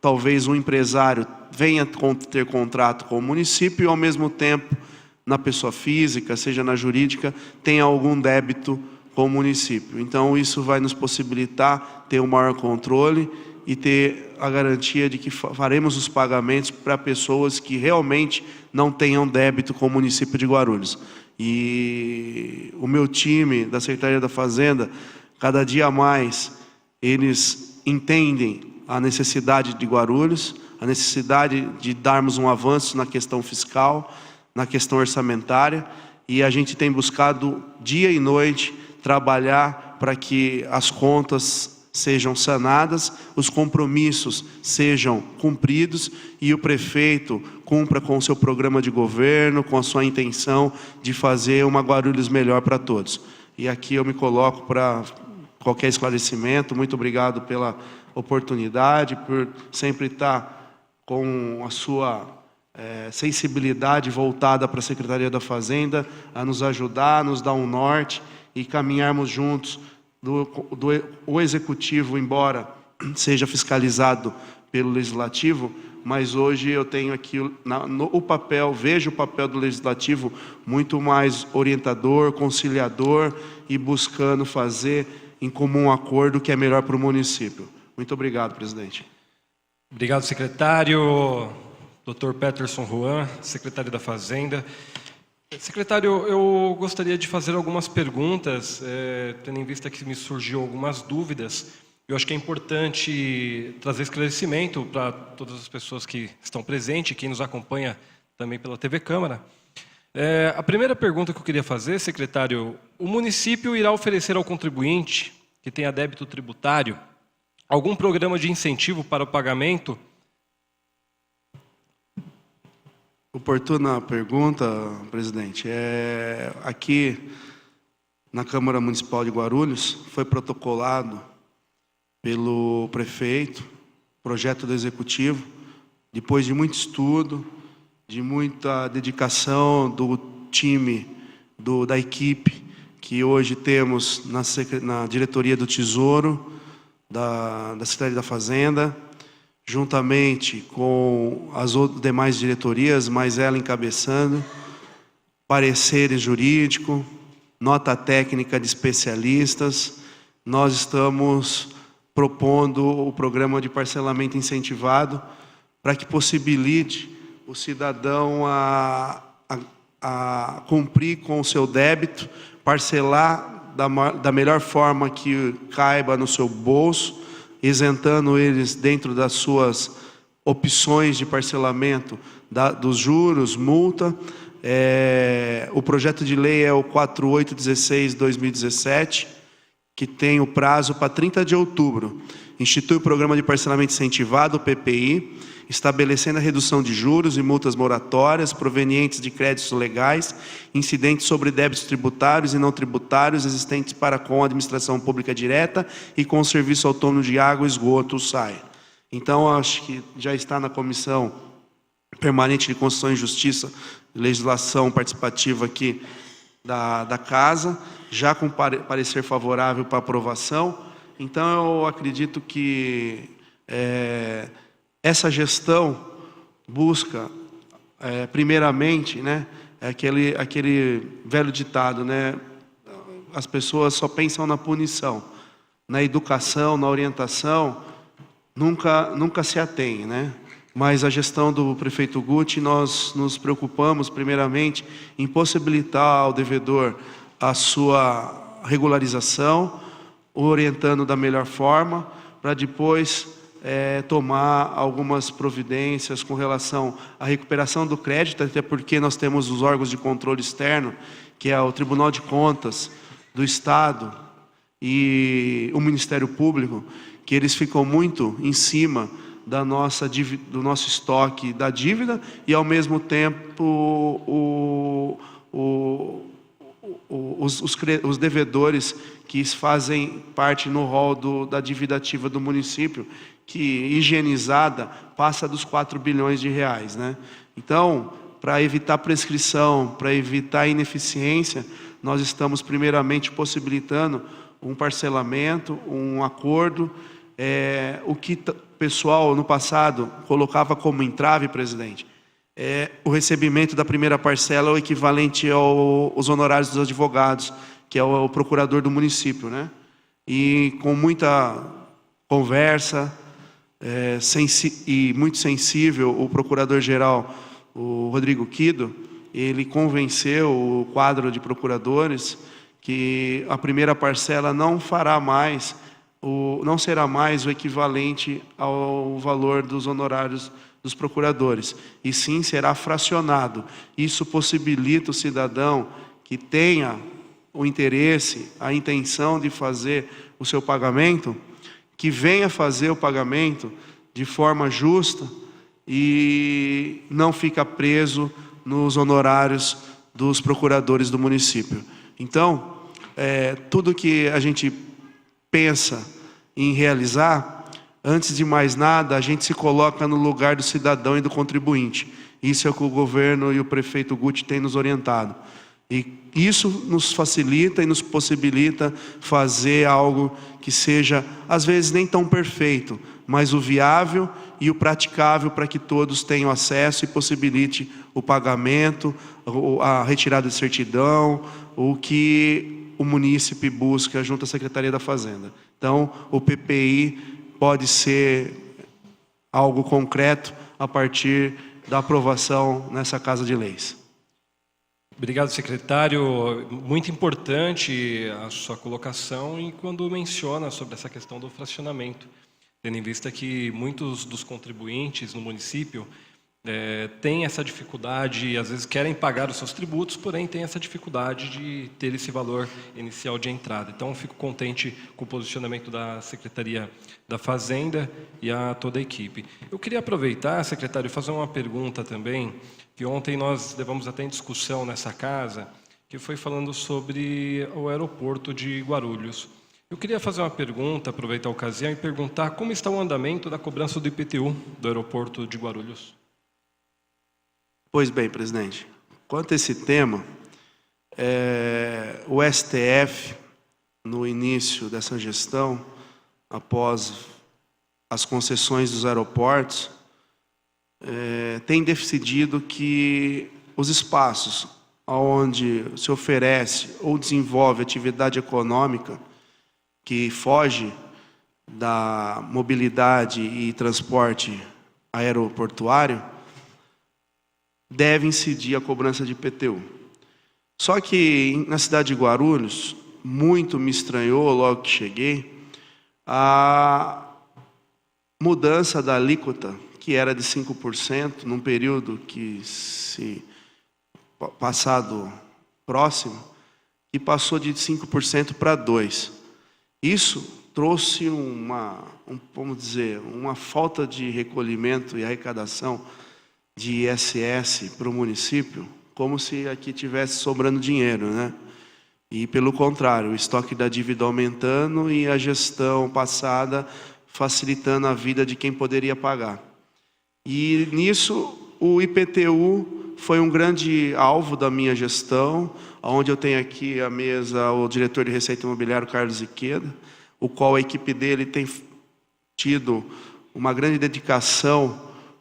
talvez um empresário venha ter contrato com o município e, ao mesmo tempo, na pessoa física, seja na jurídica, tenha algum débito com o município. Então, isso vai nos possibilitar ter um maior controle e ter a garantia de que faremos os pagamentos para pessoas que realmente não tenham débito com o município de Guarulhos. E o meu time da Secretaria da Fazenda, cada dia mais, eles entendem a necessidade de Guarulhos, a necessidade de darmos um avanço na questão fiscal, na questão orçamentária, e a gente tem buscado dia e noite trabalhar para que as contas sejam sanadas, os compromissos sejam cumpridos e o prefeito cumpra com o seu programa de governo, com a sua intenção de fazer uma Guarulhos melhor para todos. E aqui eu me coloco para qualquer esclarecimento. Muito obrigado pela oportunidade, por sempre estar com a sua sensibilidade voltada para a Secretaria da Fazenda, a nos ajudar, a nos dar um norte e caminharmos juntos o Executivo, embora seja fiscalizado pelo Legislativo, mas hoje eu tenho aqui vejo o papel do Legislativo muito mais orientador, conciliador e buscando fazer em comum acordo o que é melhor para o município. Muito obrigado, presidente. Obrigado, secretário. Dr. Peterson Juan, secretário da Fazenda. Secretário, eu gostaria de fazer algumas perguntas, tendo em vista que me surgiu algumas dúvidas. Eu acho que é importante trazer esclarecimento para todas as pessoas que estão presentes e quem nos acompanha também pela TV Câmara. A primeira pergunta que eu queria fazer, secretário, o município irá oferecer ao contribuinte que tenha débito tributário algum programa de incentivo para o pagamento? Oportuna pergunta, presidente. Aqui na Câmara Municipal de Guarulhos foi protocolado pelo prefeito, projeto do Executivo, depois de muito estudo, de muita dedicação do time, da equipe que hoje temos na diretoria do Tesouro, da Secretaria da Fazenda, juntamente com as demais diretorias, mas ela encabeçando, pareceres jurídicos, nota técnica de especialistas. Nós estamos propondo o programa de parcelamento incentivado para que possibilite o cidadão a cumprir com o seu débito, parcelar da melhor forma que caiba no seu bolso, isentando eles dentro das suas opções de parcelamento dos juros, multa. O projeto de lei é o 4816/2017, que tem o prazo para 30 de outubro. Institui o Programa de Parcelamento Incentivado, o PPI, estabelecendo a redução de juros e multas moratórias provenientes de créditos legais, incidentes sobre débitos tributários e não tributários existentes para com a administração pública direta e com o serviço autônomo de água e esgoto, o SAI. Então, acho que já está na Comissão Permanente de Constituição e Justiça, legislação participativa aqui da Casa, já com parecer favorável para aprovação. Então, eu acredito que essa gestão busca, primeiramente, né, aquele velho ditado, né, as pessoas só pensam na punição, na educação, na orientação, nunca se atém, né? Mas a gestão do prefeito Guti, nós nos preocupamos, primeiramente, em possibilitar ao devedor a sua regularização, orientando da melhor forma, para depois tomar algumas providências com relação à recuperação do crédito, até porque nós temos os órgãos de controle externo, que é o Tribunal de Contas do Estado e o Ministério Público, que eles ficam muito em cima do nosso estoque da dívida e, ao mesmo tempo, os devedores que fazem parte no rol da dívida ativa do município, que higienizada passa dos 4 bilhões de reais, né? Então, para evitar prescrição, para evitar ineficiência, nós estamos primeiramente possibilitando um parcelamento, um acordo, o que o pessoal no passado colocava como entrave, presidente, o recebimento da primeira parcela é o equivalente aos honorários dos advogados, que é o procurador do município, né? E com muita conversa e muito sensível, o procurador-geral, o Rodrigo Quido, ele convenceu o quadro de procuradores que a primeira parcela não será mais o equivalente ao valor dos honorários dos procuradores, e sim será fracionado. Isso possibilita o cidadão que tenha o interesse, a intenção de fazer o seu pagamento, que venha fazer o pagamento de forma justa e não fica preso nos honorários dos procuradores do município. Então, tudo que a gente pensa em realizar, antes de mais nada, a gente se coloca no lugar do cidadão e do contribuinte. Isso é o que o governo e o prefeito Guti têm nos orientado. E isso nos facilita e nos possibilita fazer algo que seja, às vezes, nem tão perfeito, mas o viável e o praticável para que todos tenham acesso e possibilite o pagamento, a retirada de certidão, o que o munícipe busca junto à Secretaria da Fazenda. Então, o PPI pode ser algo concreto a partir da aprovação nessa Casa de Leis. Obrigado, secretário. Muito importante a sua colocação e quando menciona sobre essa questão do fracionamento, tendo em vista que muitos dos contribuintes no município têm essa dificuldade e às vezes querem pagar os seus tributos, porém têm essa dificuldade de ter esse valor inicial de entrada. Então, fico contente com o posicionamento da Secretaria da Fazenda e a toda a equipe. Eu queria aproveitar, secretário, e fazer uma pergunta também, que ontem nós levamos até em discussão nessa casa, que foi falando sobre o aeroporto de Guarulhos. Eu queria fazer uma pergunta, aproveitar a ocasião e perguntar como está o andamento da cobrança do IPTU do aeroporto de Guarulhos. Pois bem, presidente, quanto a esse tema, o STF, no início dessa gestão, após as concessões dos aeroportos, tem decidido que os espaços onde se oferece ou desenvolve atividade econômica que foge da mobilidade e transporte aeroportuário, deve incidir a cobrança de IPTU. Só que na cidade de Guarulhos, muito me estranhou logo que cheguei, a mudança da alíquota, que era de 5%, num período que se passado próximo, e passou de 5% para 2%. Isso trouxe vamos dizer, uma falta de recolhimento e arrecadação de ISS para o município, como se aqui tivesse sobrando dinheiro, né? E pelo contrário, o estoque da dívida aumentando e a gestão passada facilitando a vida de quem poderia pagar. E nisso o IPTU foi um grande alvo da minha gestão, onde eu tenho aqui à mesa o diretor de Receita Imobiliária, Carlos Iqueda, o qual a equipe dele tem tido uma grande dedicação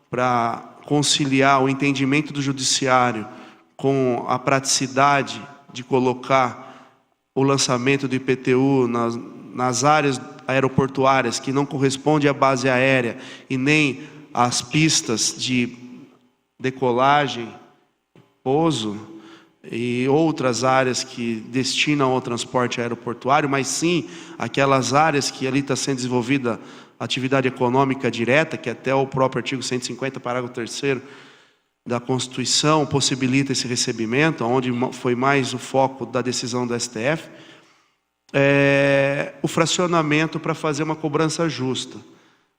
para conciliar o entendimento do judiciário com a praticidade de colocar o lançamento do IPTU nas áreas aeroportuárias que não corresponde à base aérea e nem às pistas de decolagem, pouso e outras áreas que destinam ao transporte aeroportuário, mas sim aquelas áreas que ali está sendo desenvolvida atividade econômica direta, que até o próprio artigo 150, parágrafo 3º da Constituição possibilita esse recebimento, onde foi mais o foco da decisão do STF, o fracionamento para fazer uma cobrança justa.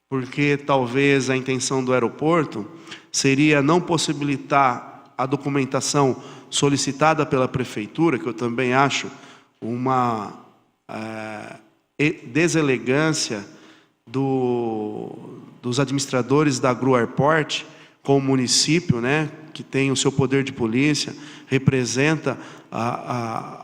Porque talvez a intenção do aeroporto seria não possibilitar a documentação solicitada pela prefeitura, que eu também acho uma deselegância dos administradores da Gru Airport com o município, né, que tem o seu poder de polícia, representa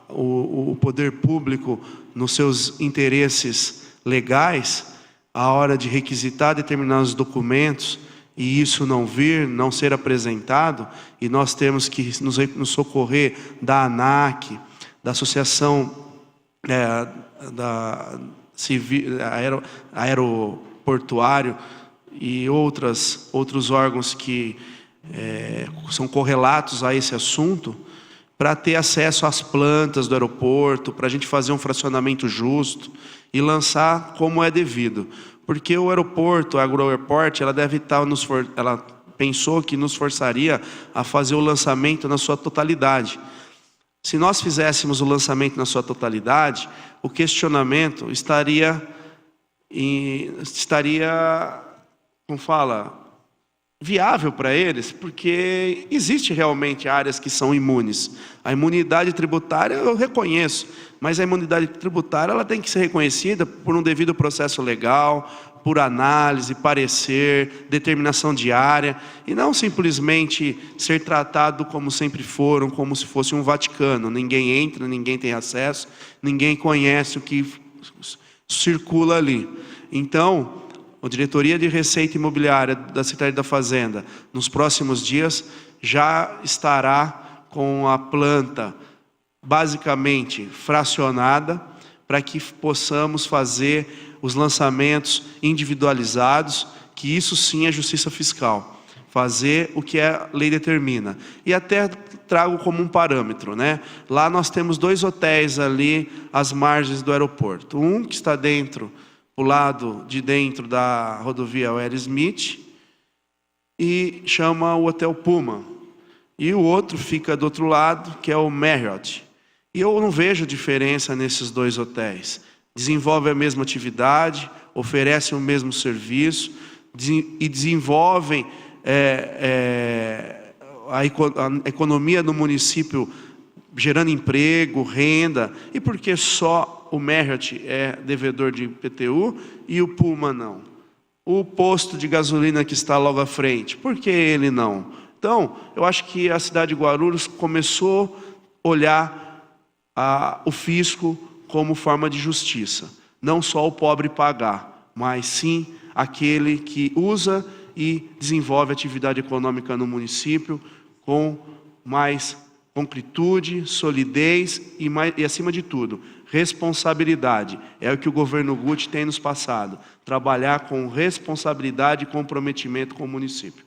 o poder público nos seus interesses legais, a hora de requisitar determinados documentos e isso não ser apresentado, e nós temos que nos socorrer da ANAC, da Associação Aeroportuário e outros órgãos que são correlatos a esse assunto, para ter acesso às plantas do aeroporto, para a gente fazer um fracionamento justo e lançar como é devido. Porque o aeroporto, a Gru Airport, ela deve estar ela pensou que nos forçaria a fazer o lançamento na sua totalidade. Se nós fizéssemos o lançamento na sua totalidade, o questionamento estaria como fala, viável para eles, porque existe realmente áreas que são imunes. A imunidade tributária eu reconheço, mas a imunidade tributária ela tem que ser reconhecida por um devido processo legal, por análise, parecer, determinação de área, e não simplesmente ser tratado como sempre foram, como se fosse um Vaticano. Ninguém entra, ninguém tem acesso, ninguém conhece o que circula ali. Então, a Diretoria de Receita Imobiliária da Secretaria da Fazenda, nos próximos dias, já estará com a planta basicamente fracionada, para que possamos fazer os lançamentos individualizados, que isso sim é justiça fiscal. Fazer o que a lei determina. E até trago como um parâmetro, né? Lá nós temos 2 hotéis ali, às margens do aeroporto. Um que está dentro, o lado de dentro da rodovia Where Smith, e chama o Hotel Puma. E o outro fica do outro lado, que é o Marriott. E eu não vejo diferença nesses 2 hotéis. Desenvolvem a mesma atividade, oferecem o mesmo serviço e desenvolvem a economia do município, gerando emprego, renda. E por que só o Marriott é devedor de IPTU e o Puma não? O posto de gasolina que está logo à frente, por que ele não? Então, eu acho que a cidade de Guarulhos começou a olhar o fisco como forma de justiça. Não só o pobre pagar, mas sim aquele que usa e desenvolve atividade econômica no município com mais concretude, solidez e acima de tudo, responsabilidade. É o que o governo Guti tem nos passado. Trabalhar com responsabilidade e comprometimento com o município.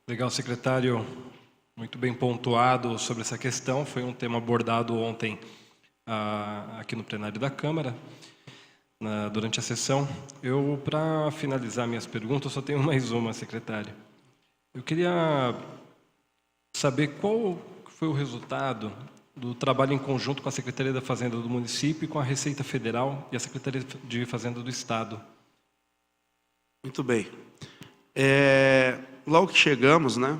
Legal, secretário. Muito bem pontuado sobre essa questão. Foi um tema abordado ontem aqui no plenário da Câmara, durante a sessão. Para finalizar minhas perguntas, só tenho mais uma, secretário. Eu queria saber qual foi o resultado do trabalho em conjunto com a Secretaria da Fazenda do município, com a Receita Federal e a Secretaria de Fazenda do Estado. Muito bem. Logo que chegamos, né?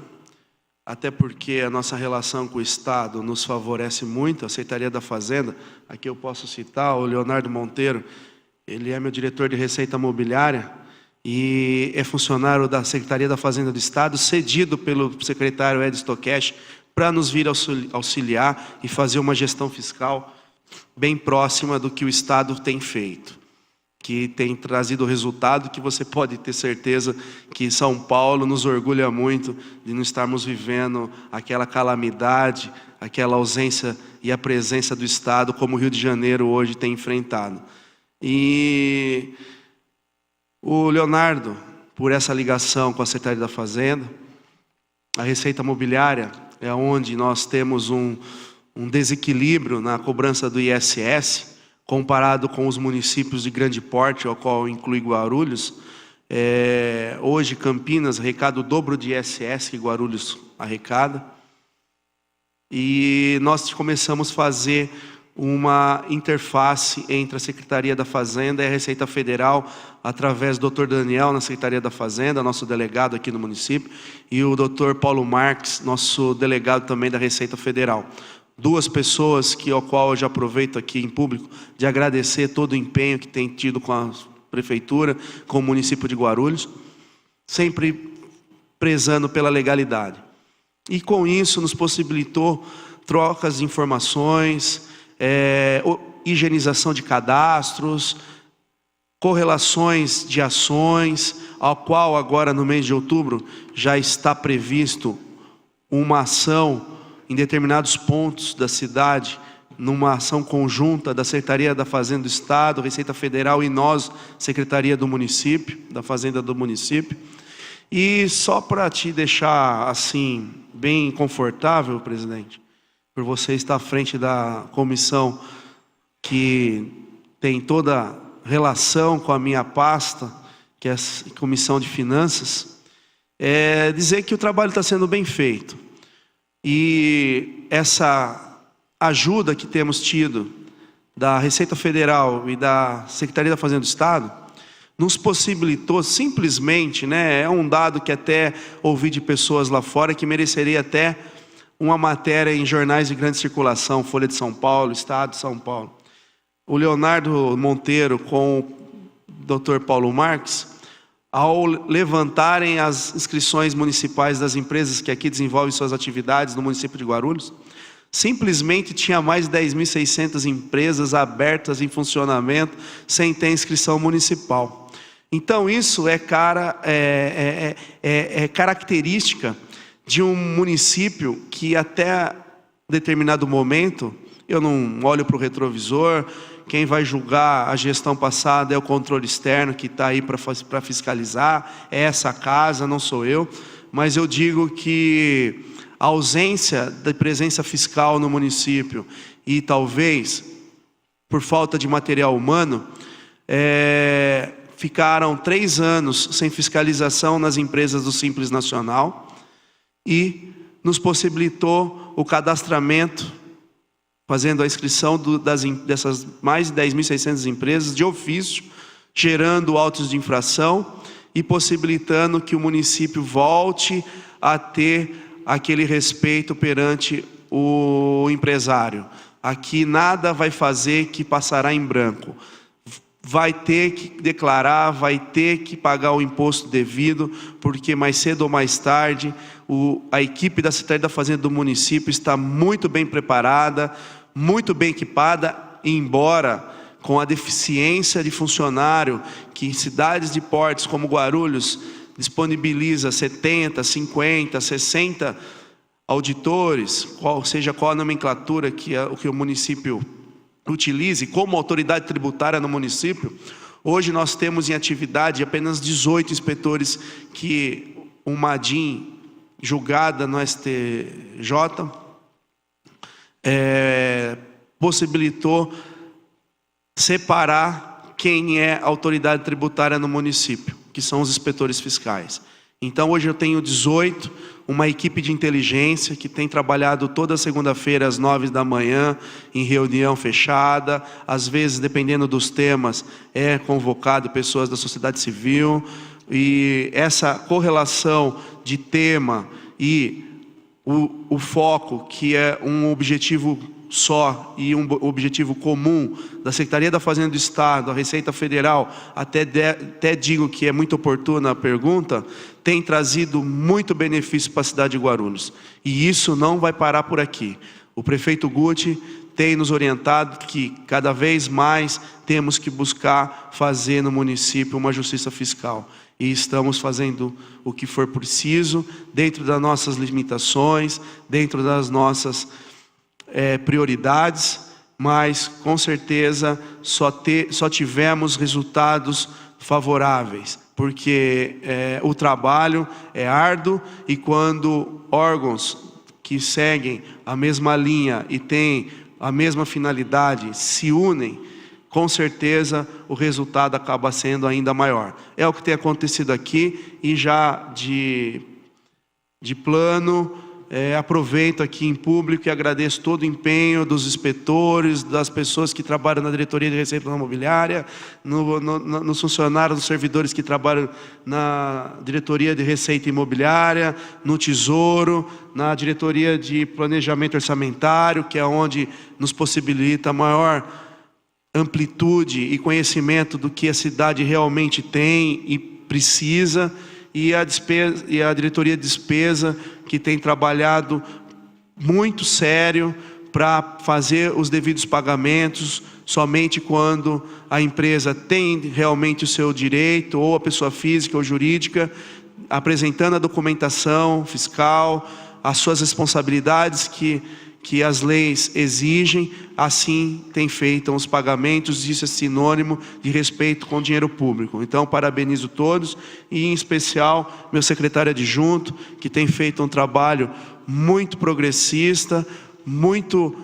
Até porque a nossa relação com o Estado nos favorece muito, a Secretaria da Fazenda, aqui eu posso citar o Leonardo Monteiro, ele é meu diretor de Receita Mobiliária e é funcionário da Secretaria da Fazenda do Estado, cedido pelo secretário Ed Stokesh, para nos vir auxiliar e fazer uma gestão fiscal bem próxima do que o Estado tem feito, que tem trazido o resultado que você pode ter certeza que São Paulo nos orgulha muito de não estarmos vivendo aquela calamidade, aquela ausência e a presença do Estado como o Rio de Janeiro hoje tem enfrentado. E o Leonardo, por essa ligação com a Secretaria da Fazenda, a Receita Mobiliária é onde nós temos um desequilíbrio na cobrança do ISS, comparado com os municípios de grande porte, ao qual inclui Guarulhos. Hoje Campinas arrecada o dobro de ISS que Guarulhos arrecada. E nós começamos a fazer uma interface entre a Secretaria da Fazenda e a Receita Federal, através do Dr. Daniel, na Secretaria da Fazenda, nosso delegado aqui no município, e o Dr. Paulo Marques, nosso delegado também da Receita Federal. 2 pessoas ao qual eu já aproveito aqui em público de agradecer todo o empenho que tem tido com a Prefeitura, com o município de Guarulhos, sempre prezando pela legalidade. E com isso nos possibilitou trocas de informações, higienização de cadastros, correlações de ações, ao qual agora no mês de outubro já está previsto uma ação em determinados pontos da cidade, numa ação conjunta da Secretaria da Fazenda do Estado, Receita Federal e nós, Secretaria do Município, da Fazenda do Município. E só para te deixar assim bem confortável, presidente, por você estar à frente da comissão que tem toda relação com a minha pasta, que é a Comissão de Finanças, dizer que o trabalho está sendo bem feito. E essa ajuda que temos tido da Receita Federal e da Secretaria da Fazenda do Estado nos possibilitou simplesmente, né, é um dado que até ouvi de pessoas lá fora que mereceria até uma matéria em jornais de grande circulação, Folha de São Paulo, Estado de São Paulo. O Leonardo Monteiro com o Dr. Paulo Marques, ao levantarem as inscrições municipais das empresas que aqui desenvolvem suas atividades no município de Guarulhos, simplesmente tinha mais de 10.600 empresas abertas em funcionamento sem ter inscrição municipal. Então isso é característica de um município que até determinado momento, eu não olho para o retrovisor, quem vai julgar a gestão passada é o controle externo que está aí para fiscalizar, é essa casa, não sou eu, mas eu digo que a ausência da presença fiscal no município e talvez por falta de material humano, ficaram 3 anos sem fiscalização nas empresas do Simples Nacional e nos possibilitou o cadastramento, fazendo a inscrição dessas mais de 10.600 empresas de ofício, gerando autos de infração e possibilitando que o município volte a ter aquele respeito perante o empresário. Aqui nada vai fazer que passará em branco. Vai ter que declarar, vai ter que pagar o imposto devido, porque mais cedo ou mais tarde a equipe da Secretaria da Fazenda do município está muito bem preparada, muito bem equipada, embora com a deficiência de funcionário que em cidades de portes como Guarulhos disponibiliza 70, 50, 60 auditores, seja qual a nomenclatura que o município utilize como autoridade tributária no município. Hoje nós temos em atividade apenas 18 inspetores que uma DIN julgada no STJ possibilitou separar quem é autoridade tributária no município, que são os inspetores fiscais. Então hoje eu tenho 18, uma equipe de inteligência que tem trabalhado toda segunda-feira às 9 da manhã em reunião fechada, às vezes dependendo dos temas é convocado pessoas da sociedade civil, e essa correlação de tema e o foco, que é um objetivo só e um objetivo comum da Secretaria da Fazenda do Estado, a Receita Federal, até digo que é muito oportuna a pergunta, tem trazido muito benefício para a cidade de Guarulhos. E isso não vai parar por aqui. O prefeito Guti tem nos orientado que cada vez mais temos que buscar fazer no município uma justiça fiscal. E estamos fazendo o que for preciso, dentro das nossas limitações, dentro das nossas prioridades, mas com certeza só tivemos resultados favoráveis, porque o trabalho é árduo e quando órgãos que seguem a mesma linha e têm a mesma finalidade se unem, com certeza o resultado acaba sendo ainda maior. É o que tem acontecido aqui e já de plano, aproveito aqui em público e agradeço todo o empenho dos inspetores, das pessoas que trabalham na diretoria de Receita Imobiliária, nos funcionários, nos servidores que trabalham na diretoria de Receita Imobiliária, no Tesouro, na diretoria de Planejamento Orçamentário, que é onde nos possibilita maior amplitude e conhecimento do que a cidade realmente tem e precisa, e a diretoria de despesa, que tem trabalhado muito sério para fazer os devidos pagamentos, somente quando a empresa tem realmente o seu direito, ou a pessoa física ou jurídica, apresentando a documentação fiscal, as suas responsabilidades que as leis exigem, assim tem feito os pagamentos. Isso é sinônimo de respeito com o dinheiro público. Então parabenizo todos e em especial meu secretário adjunto, que tem feito um trabalho muito progressista, muito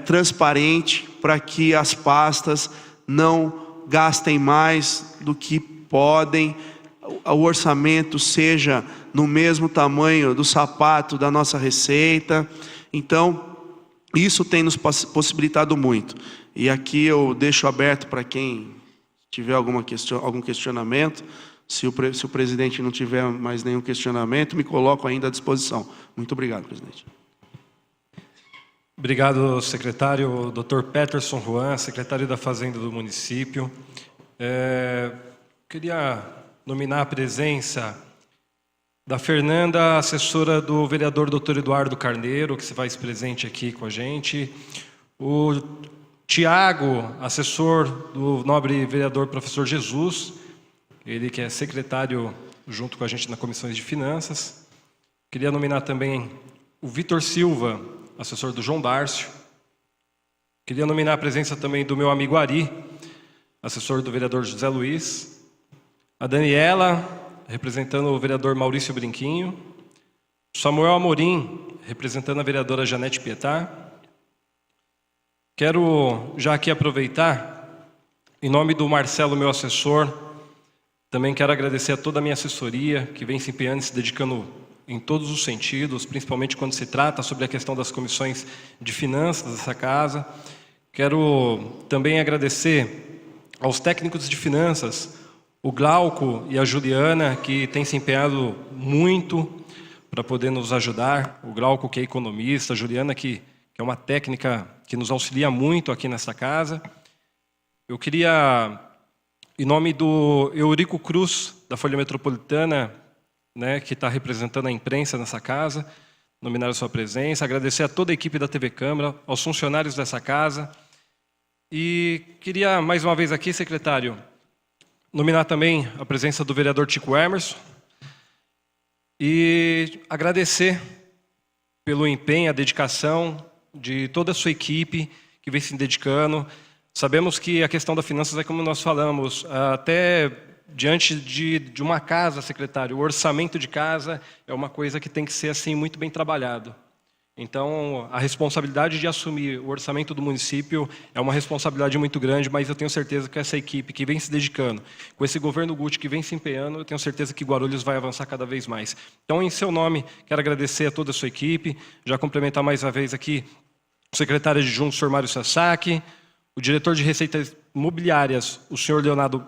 transparente, para que as pastas não gastem mais do que podem, o orçamento seja no mesmo tamanho do sapato da nossa receita. Então, isso tem nos possibilitado muito. E aqui eu deixo aberto para quem tiver algum questionamento, se o presidente não tiver mais nenhum questionamento, me coloco ainda à disposição. Muito obrigado, presidente. Obrigado, secretário. Dr. Peterson Juan, secretário da Fazenda do município. Queria nominar a presença da Fernanda, assessora do vereador Dr. Eduardo Carneiro, que se faz presente aqui com a gente. O Tiago, assessor do nobre vereador professor Jesus, ele que é secretário junto com a gente na Comissão de Finanças. Queria nominar também o Vitor Silva, assessor do João Dárcio. Queria nominar a presença também do meu amigo Ari, assessor do vereador José Luiz. A Daniela, representando o vereador Maurício Brinquinho. Samuel Amorim, representando a vereadora Janete Pietá. Quero já aqui aproveitar, em nome do Marcelo, meu assessor, também quero agradecer a toda a minha assessoria, que vem se empenhando e se dedicando em todos os sentidos, principalmente quando se trata sobre a questão das comissões de finanças dessa casa. Quero também agradecer aos técnicos de finanças, o Glauco e a Juliana, que têm se empenhado muito para poder nos ajudar. O Glauco, que é economista, a Juliana, que é uma técnica que nos auxilia muito aqui nessa casa. Eu queria, em nome do Eurico Cruz, da Folha Metropolitana, né, que está representando a imprensa nessa casa, nominar a sua presença, agradecer a toda a equipe da TV Câmara, aos funcionários dessa casa. E queria, mais uma vez aqui, secretário, nominar também a presença do vereador Tico Emerson e agradecer pelo empenho, a dedicação de toda a sua equipe que vem se dedicando. Sabemos que a questão das finanças é como nós falamos, até diante de uma casa, secretário, o orçamento de casa é uma coisa que tem que ser assim muito bem trabalhado. Então, a responsabilidade de assumir o orçamento do município é uma responsabilidade muito grande, mas eu tenho certeza que essa equipe que vem se dedicando, com esse governo Guti que vem se empenhando, eu tenho certeza que Guarulhos vai avançar cada vez mais. Então, em seu nome, quero agradecer a toda a sua equipe, já complementar mais uma vez aqui o secretário adjunto, o senhor Mário Sasaki, o diretor de Receitas Imobiliárias, o senhor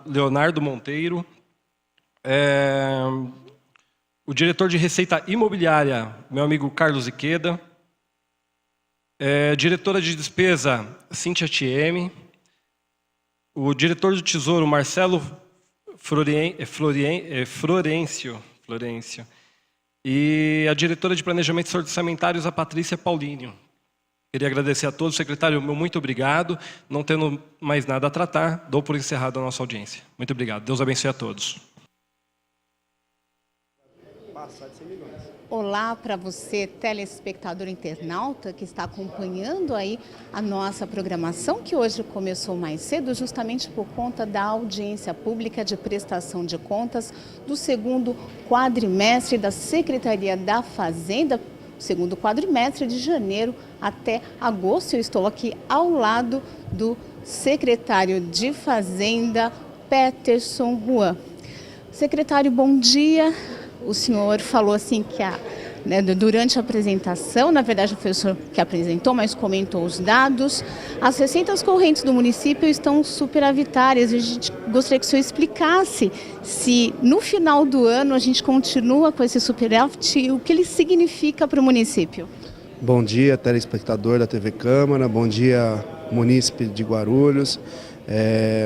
Leonardo Monteiro, o diretor de Receita Imobiliária, meu amigo Carlos Iqueda, diretora de Despesa, Cíntia Thieme, o diretor do Tesouro, Marcelo Florencio, e a diretora de Planejamentos Orçamentários, a Patrícia Paulinho. Queria agradecer a todos. Secretário, meu muito obrigado. Não tendo mais nada a tratar, dou por encerrada a nossa audiência. Muito obrigado. Deus abençoe a todos. Olá para você, telespectador internauta, que está acompanhando aí a nossa programação, que hoje começou mais cedo, justamente por conta da audiência pública de prestação de contas do segundo quadrimestre da Secretaria da Fazenda, segundo quadrimestre de janeiro até agosto. Eu estou aqui ao lado do secretário de Fazenda, Peterson Juan. Secretário, bom dia. O senhor falou assim que durante a apresentação, na verdade foi o senhor que apresentou, mas comentou os dados. As receitas correntes do município estão superavitárias. A gente gostaria que o senhor explicasse se no final do ano a gente continua com esse superávit e o que ele significa para o município. Bom dia, telespectador da TV Câmara, bom dia, munícipe de Guarulhos.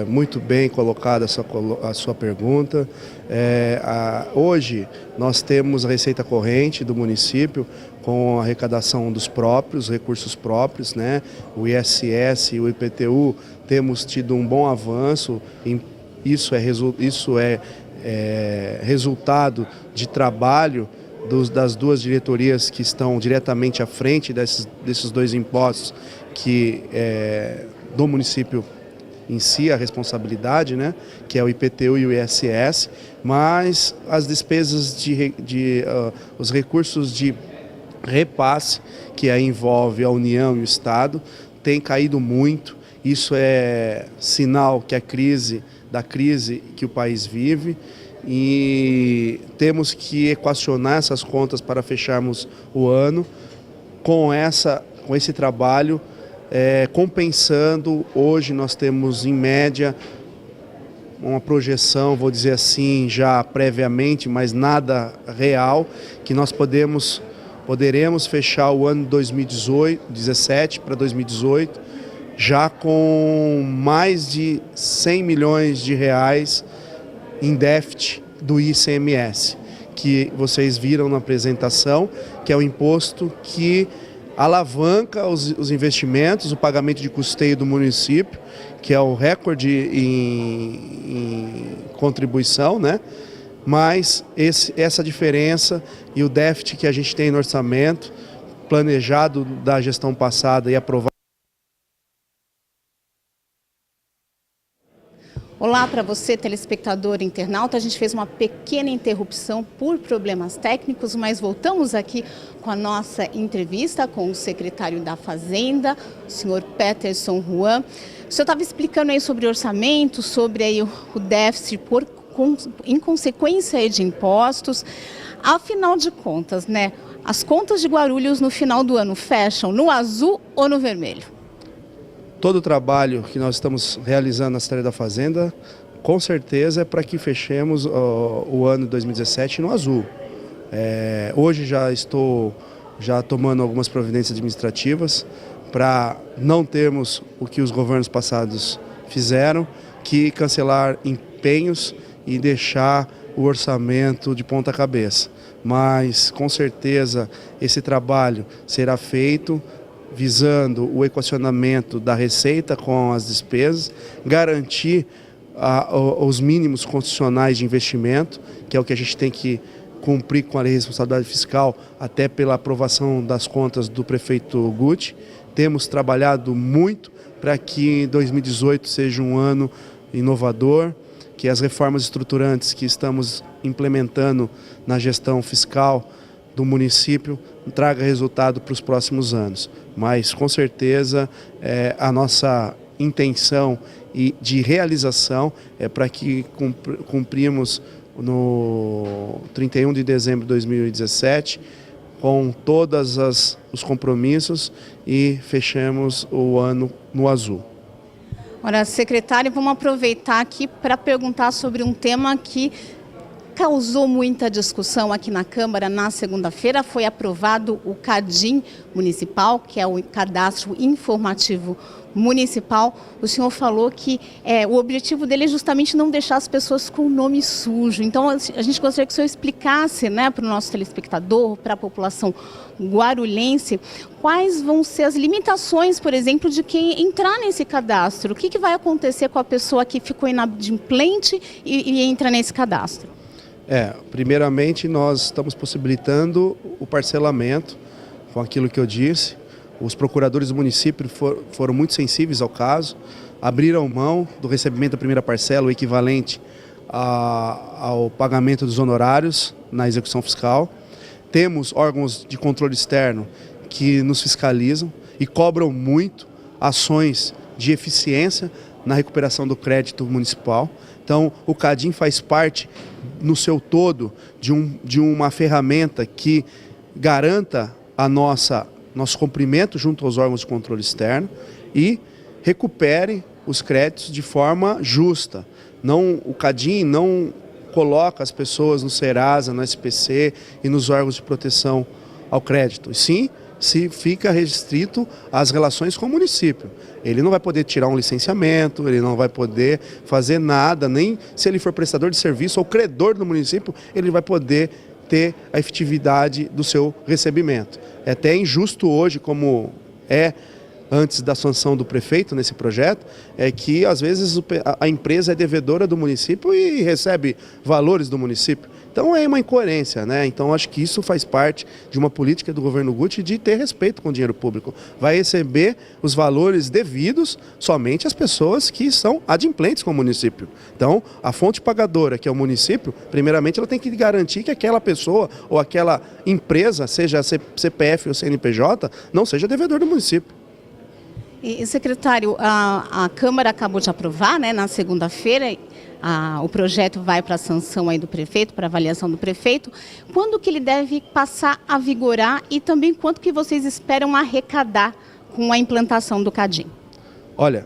Muito bem colocada a sua pergunta. Hoje nós temos a receita corrente do município com a arrecadação dos próprios, recursos próprios, né? O ISS e o IPTU temos tido um bom avanço. Isso é resultado de trabalho das duas diretorias que estão diretamente à frente desses dois impostos do município em si, a responsabilidade, né, que é o IPTU e o ISS, mas as despesas os recursos de repasse, que aí envolve a União e o Estado, tem caído muito. Isso é sinal que da crise que o país vive, e temos que equacionar essas contas para fecharmos o ano com esse trabalho. Compensando, hoje nós temos em média uma projeção, vou dizer assim, já previamente, mas nada real, que nós poderemos fechar o ano 2017 para 2018 já com mais de 100 milhões de reais em déficit do ICMS, que vocês viram na apresentação, que é o imposto que alavanca os investimentos, o pagamento de custeio do município, que é o recorde em contribuição, né? Mas essa diferença e o déficit que a gente tem no orçamento, planejado da gestão passada e aprovado. Olá para você, telespectador internauta. A gente fez uma pequena interrupção por problemas técnicos, mas voltamos aqui com a nossa entrevista com o secretário da Fazenda, o senhor Peterson Juan. O senhor estava explicando aí sobre orçamento, sobre aí o déficit em consequência de impostos. Afinal de contas, né, as contas de Guarulhos no final do ano fecham no azul ou no vermelho? Todo o trabalho que nós estamos realizando na Secretaria da Fazenda, com certeza é para que fechemos o ano de 2017 no azul. Hoje já estou tomando algumas providências administrativas para não termos o que os governos passados fizeram, que cancelar empenhos e deixar o orçamento de ponta cabeça. Mas, com certeza, esse trabalho será feito visando o equacionamento da receita com as despesas, garantir os mínimos constitucionais de investimento, que é o que a gente tem que cumprir com a lei de responsabilidade fiscal, até pela aprovação das contas do prefeito Guti. Temos trabalhado muito para que 2018 seja um ano inovador, que as reformas estruturantes que estamos implementando na gestão fiscal do município traga resultado para os próximos anos. Mas, com certeza, a nossa intenção de realização é para que cumprimos no 31 de dezembro de 2017 com todos os compromissos e fechemos o ano no azul. Ora, secretário, vamos aproveitar aqui para perguntar sobre um tema que causou muita discussão aqui na Câmara. Na segunda-feira foi aprovado o CADIM municipal, que é o Cadastro Informativo Municipal. O senhor falou que o objetivo dele é justamente não deixar as pessoas com o nome sujo. Então, a gente gostaria que o senhor explicasse, né, para o nosso telespectador, para a população guarulhense, quais vão ser as limitações, por exemplo, de quem entrar nesse cadastro. O que vai acontecer com a pessoa que ficou inadimplente e entra nesse cadastro? Primeiramente, nós estamos possibilitando o parcelamento, com aquilo que eu disse. Os procuradores do município foram muito sensíveis ao caso, abriram mão do recebimento da primeira parcela, o equivalente ao pagamento dos honorários na execução fiscal. Temos órgãos de controle externo que nos fiscalizam e cobram muito ações de eficiência na recuperação do crédito municipal. Então, o CADIM faz parte, no seu todo, de uma ferramenta que garanta nosso cumprimento junto aos órgãos de controle externo e recupere os créditos de forma justa. O CADIM não coloca as pessoas no Serasa, no SPC e nos órgãos de proteção ao crédito. Sim, se fica restrito às relações com o município. Ele não vai poder tirar um licenciamento, ele não vai poder fazer nada, nem se ele for prestador de serviço ou credor do município, ele vai poder ter a efetividade do seu recebimento. É até injusto hoje, como antes da sanção do prefeito nesse projeto, é que às vezes a empresa é devedora do município e recebe valores do município. Então é uma incoerência, né? Então acho que isso faz parte de uma política do governo Guti de ter respeito com o dinheiro público. Vai receber os valores devidos somente às pessoas que são adimplentes com o município. Então a fonte pagadora, que é o município, primeiramente ela tem que garantir que aquela pessoa ou aquela empresa, seja CPF ou CNPJ, não seja devedor do município. E, secretário, a Câmara acabou de aprovar, né, na segunda-feira, o projeto vai para a sanção aí do prefeito, para a avaliação do prefeito. Quando que ele deve passar a vigorar e também quanto que vocês esperam arrecadar com a implantação do CADIM? Olha,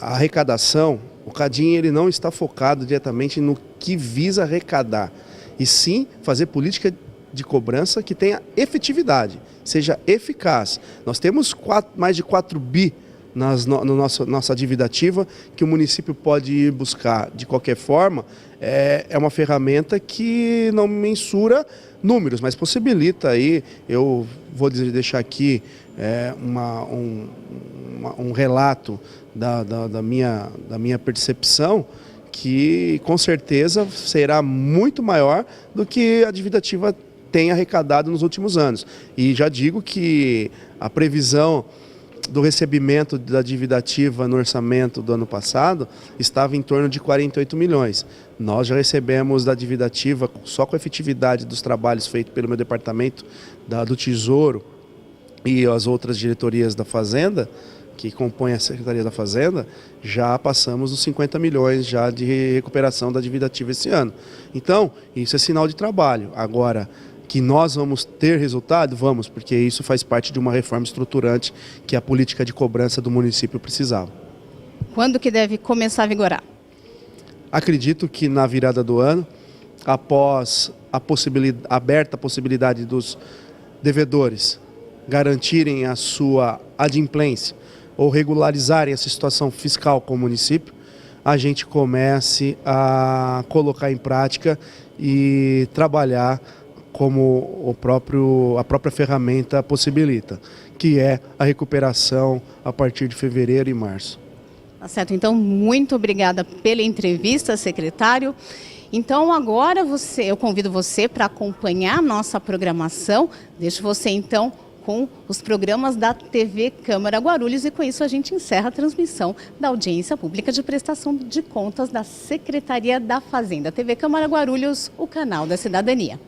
a arrecadação O CADIM ele não está focado diretamente no que visa arrecadar, e sim fazer política de cobrança que tenha efetividade, seja eficaz. Nós temos mais de 4 bi nossa dívida ativa que o município pode ir buscar. De qualquer forma, é uma ferramenta que não mensura números, mas possibilita aí, eu vou deixar aqui um relato da minha percepção, que com certeza será muito maior do que a dívida ativa tem arrecadado nos últimos anos. E já digo que a previsão do recebimento da dívida ativa no orçamento do ano passado estava em torno de 48 milhões. Nós já recebemos da dívida ativa, só com a efetividade dos trabalhos feitos pelo meu departamento do Tesouro e as outras diretorias da Fazenda, que compõem a Secretaria da Fazenda, já passamos dos 50 milhões já de recuperação da dívida ativa esse ano. Então, isso é sinal de trabalho. Agora, que nós vamos ter resultado? Vamos, porque isso faz parte de uma reforma estruturante que a política de cobrança do município precisava. Quando que deve começar a vigorar? Acredito que na virada do ano, após aberta a possibilidade dos devedores garantirem a sua adimplência ou regularizarem essa situação fiscal com o município, a gente comece a colocar em prática e trabalhar como a própria ferramenta possibilita, que é a recuperação a partir de fevereiro e março. Tá certo, então muito obrigada pela entrevista, secretário. Então agora eu convido você para acompanhar a nossa programação. Deixo você então com os programas da TV Câmara Guarulhos, e com isso a gente encerra a transmissão da audiência pública de prestação de contas da Secretaria da Fazenda. TV Câmara Guarulhos, o canal da cidadania.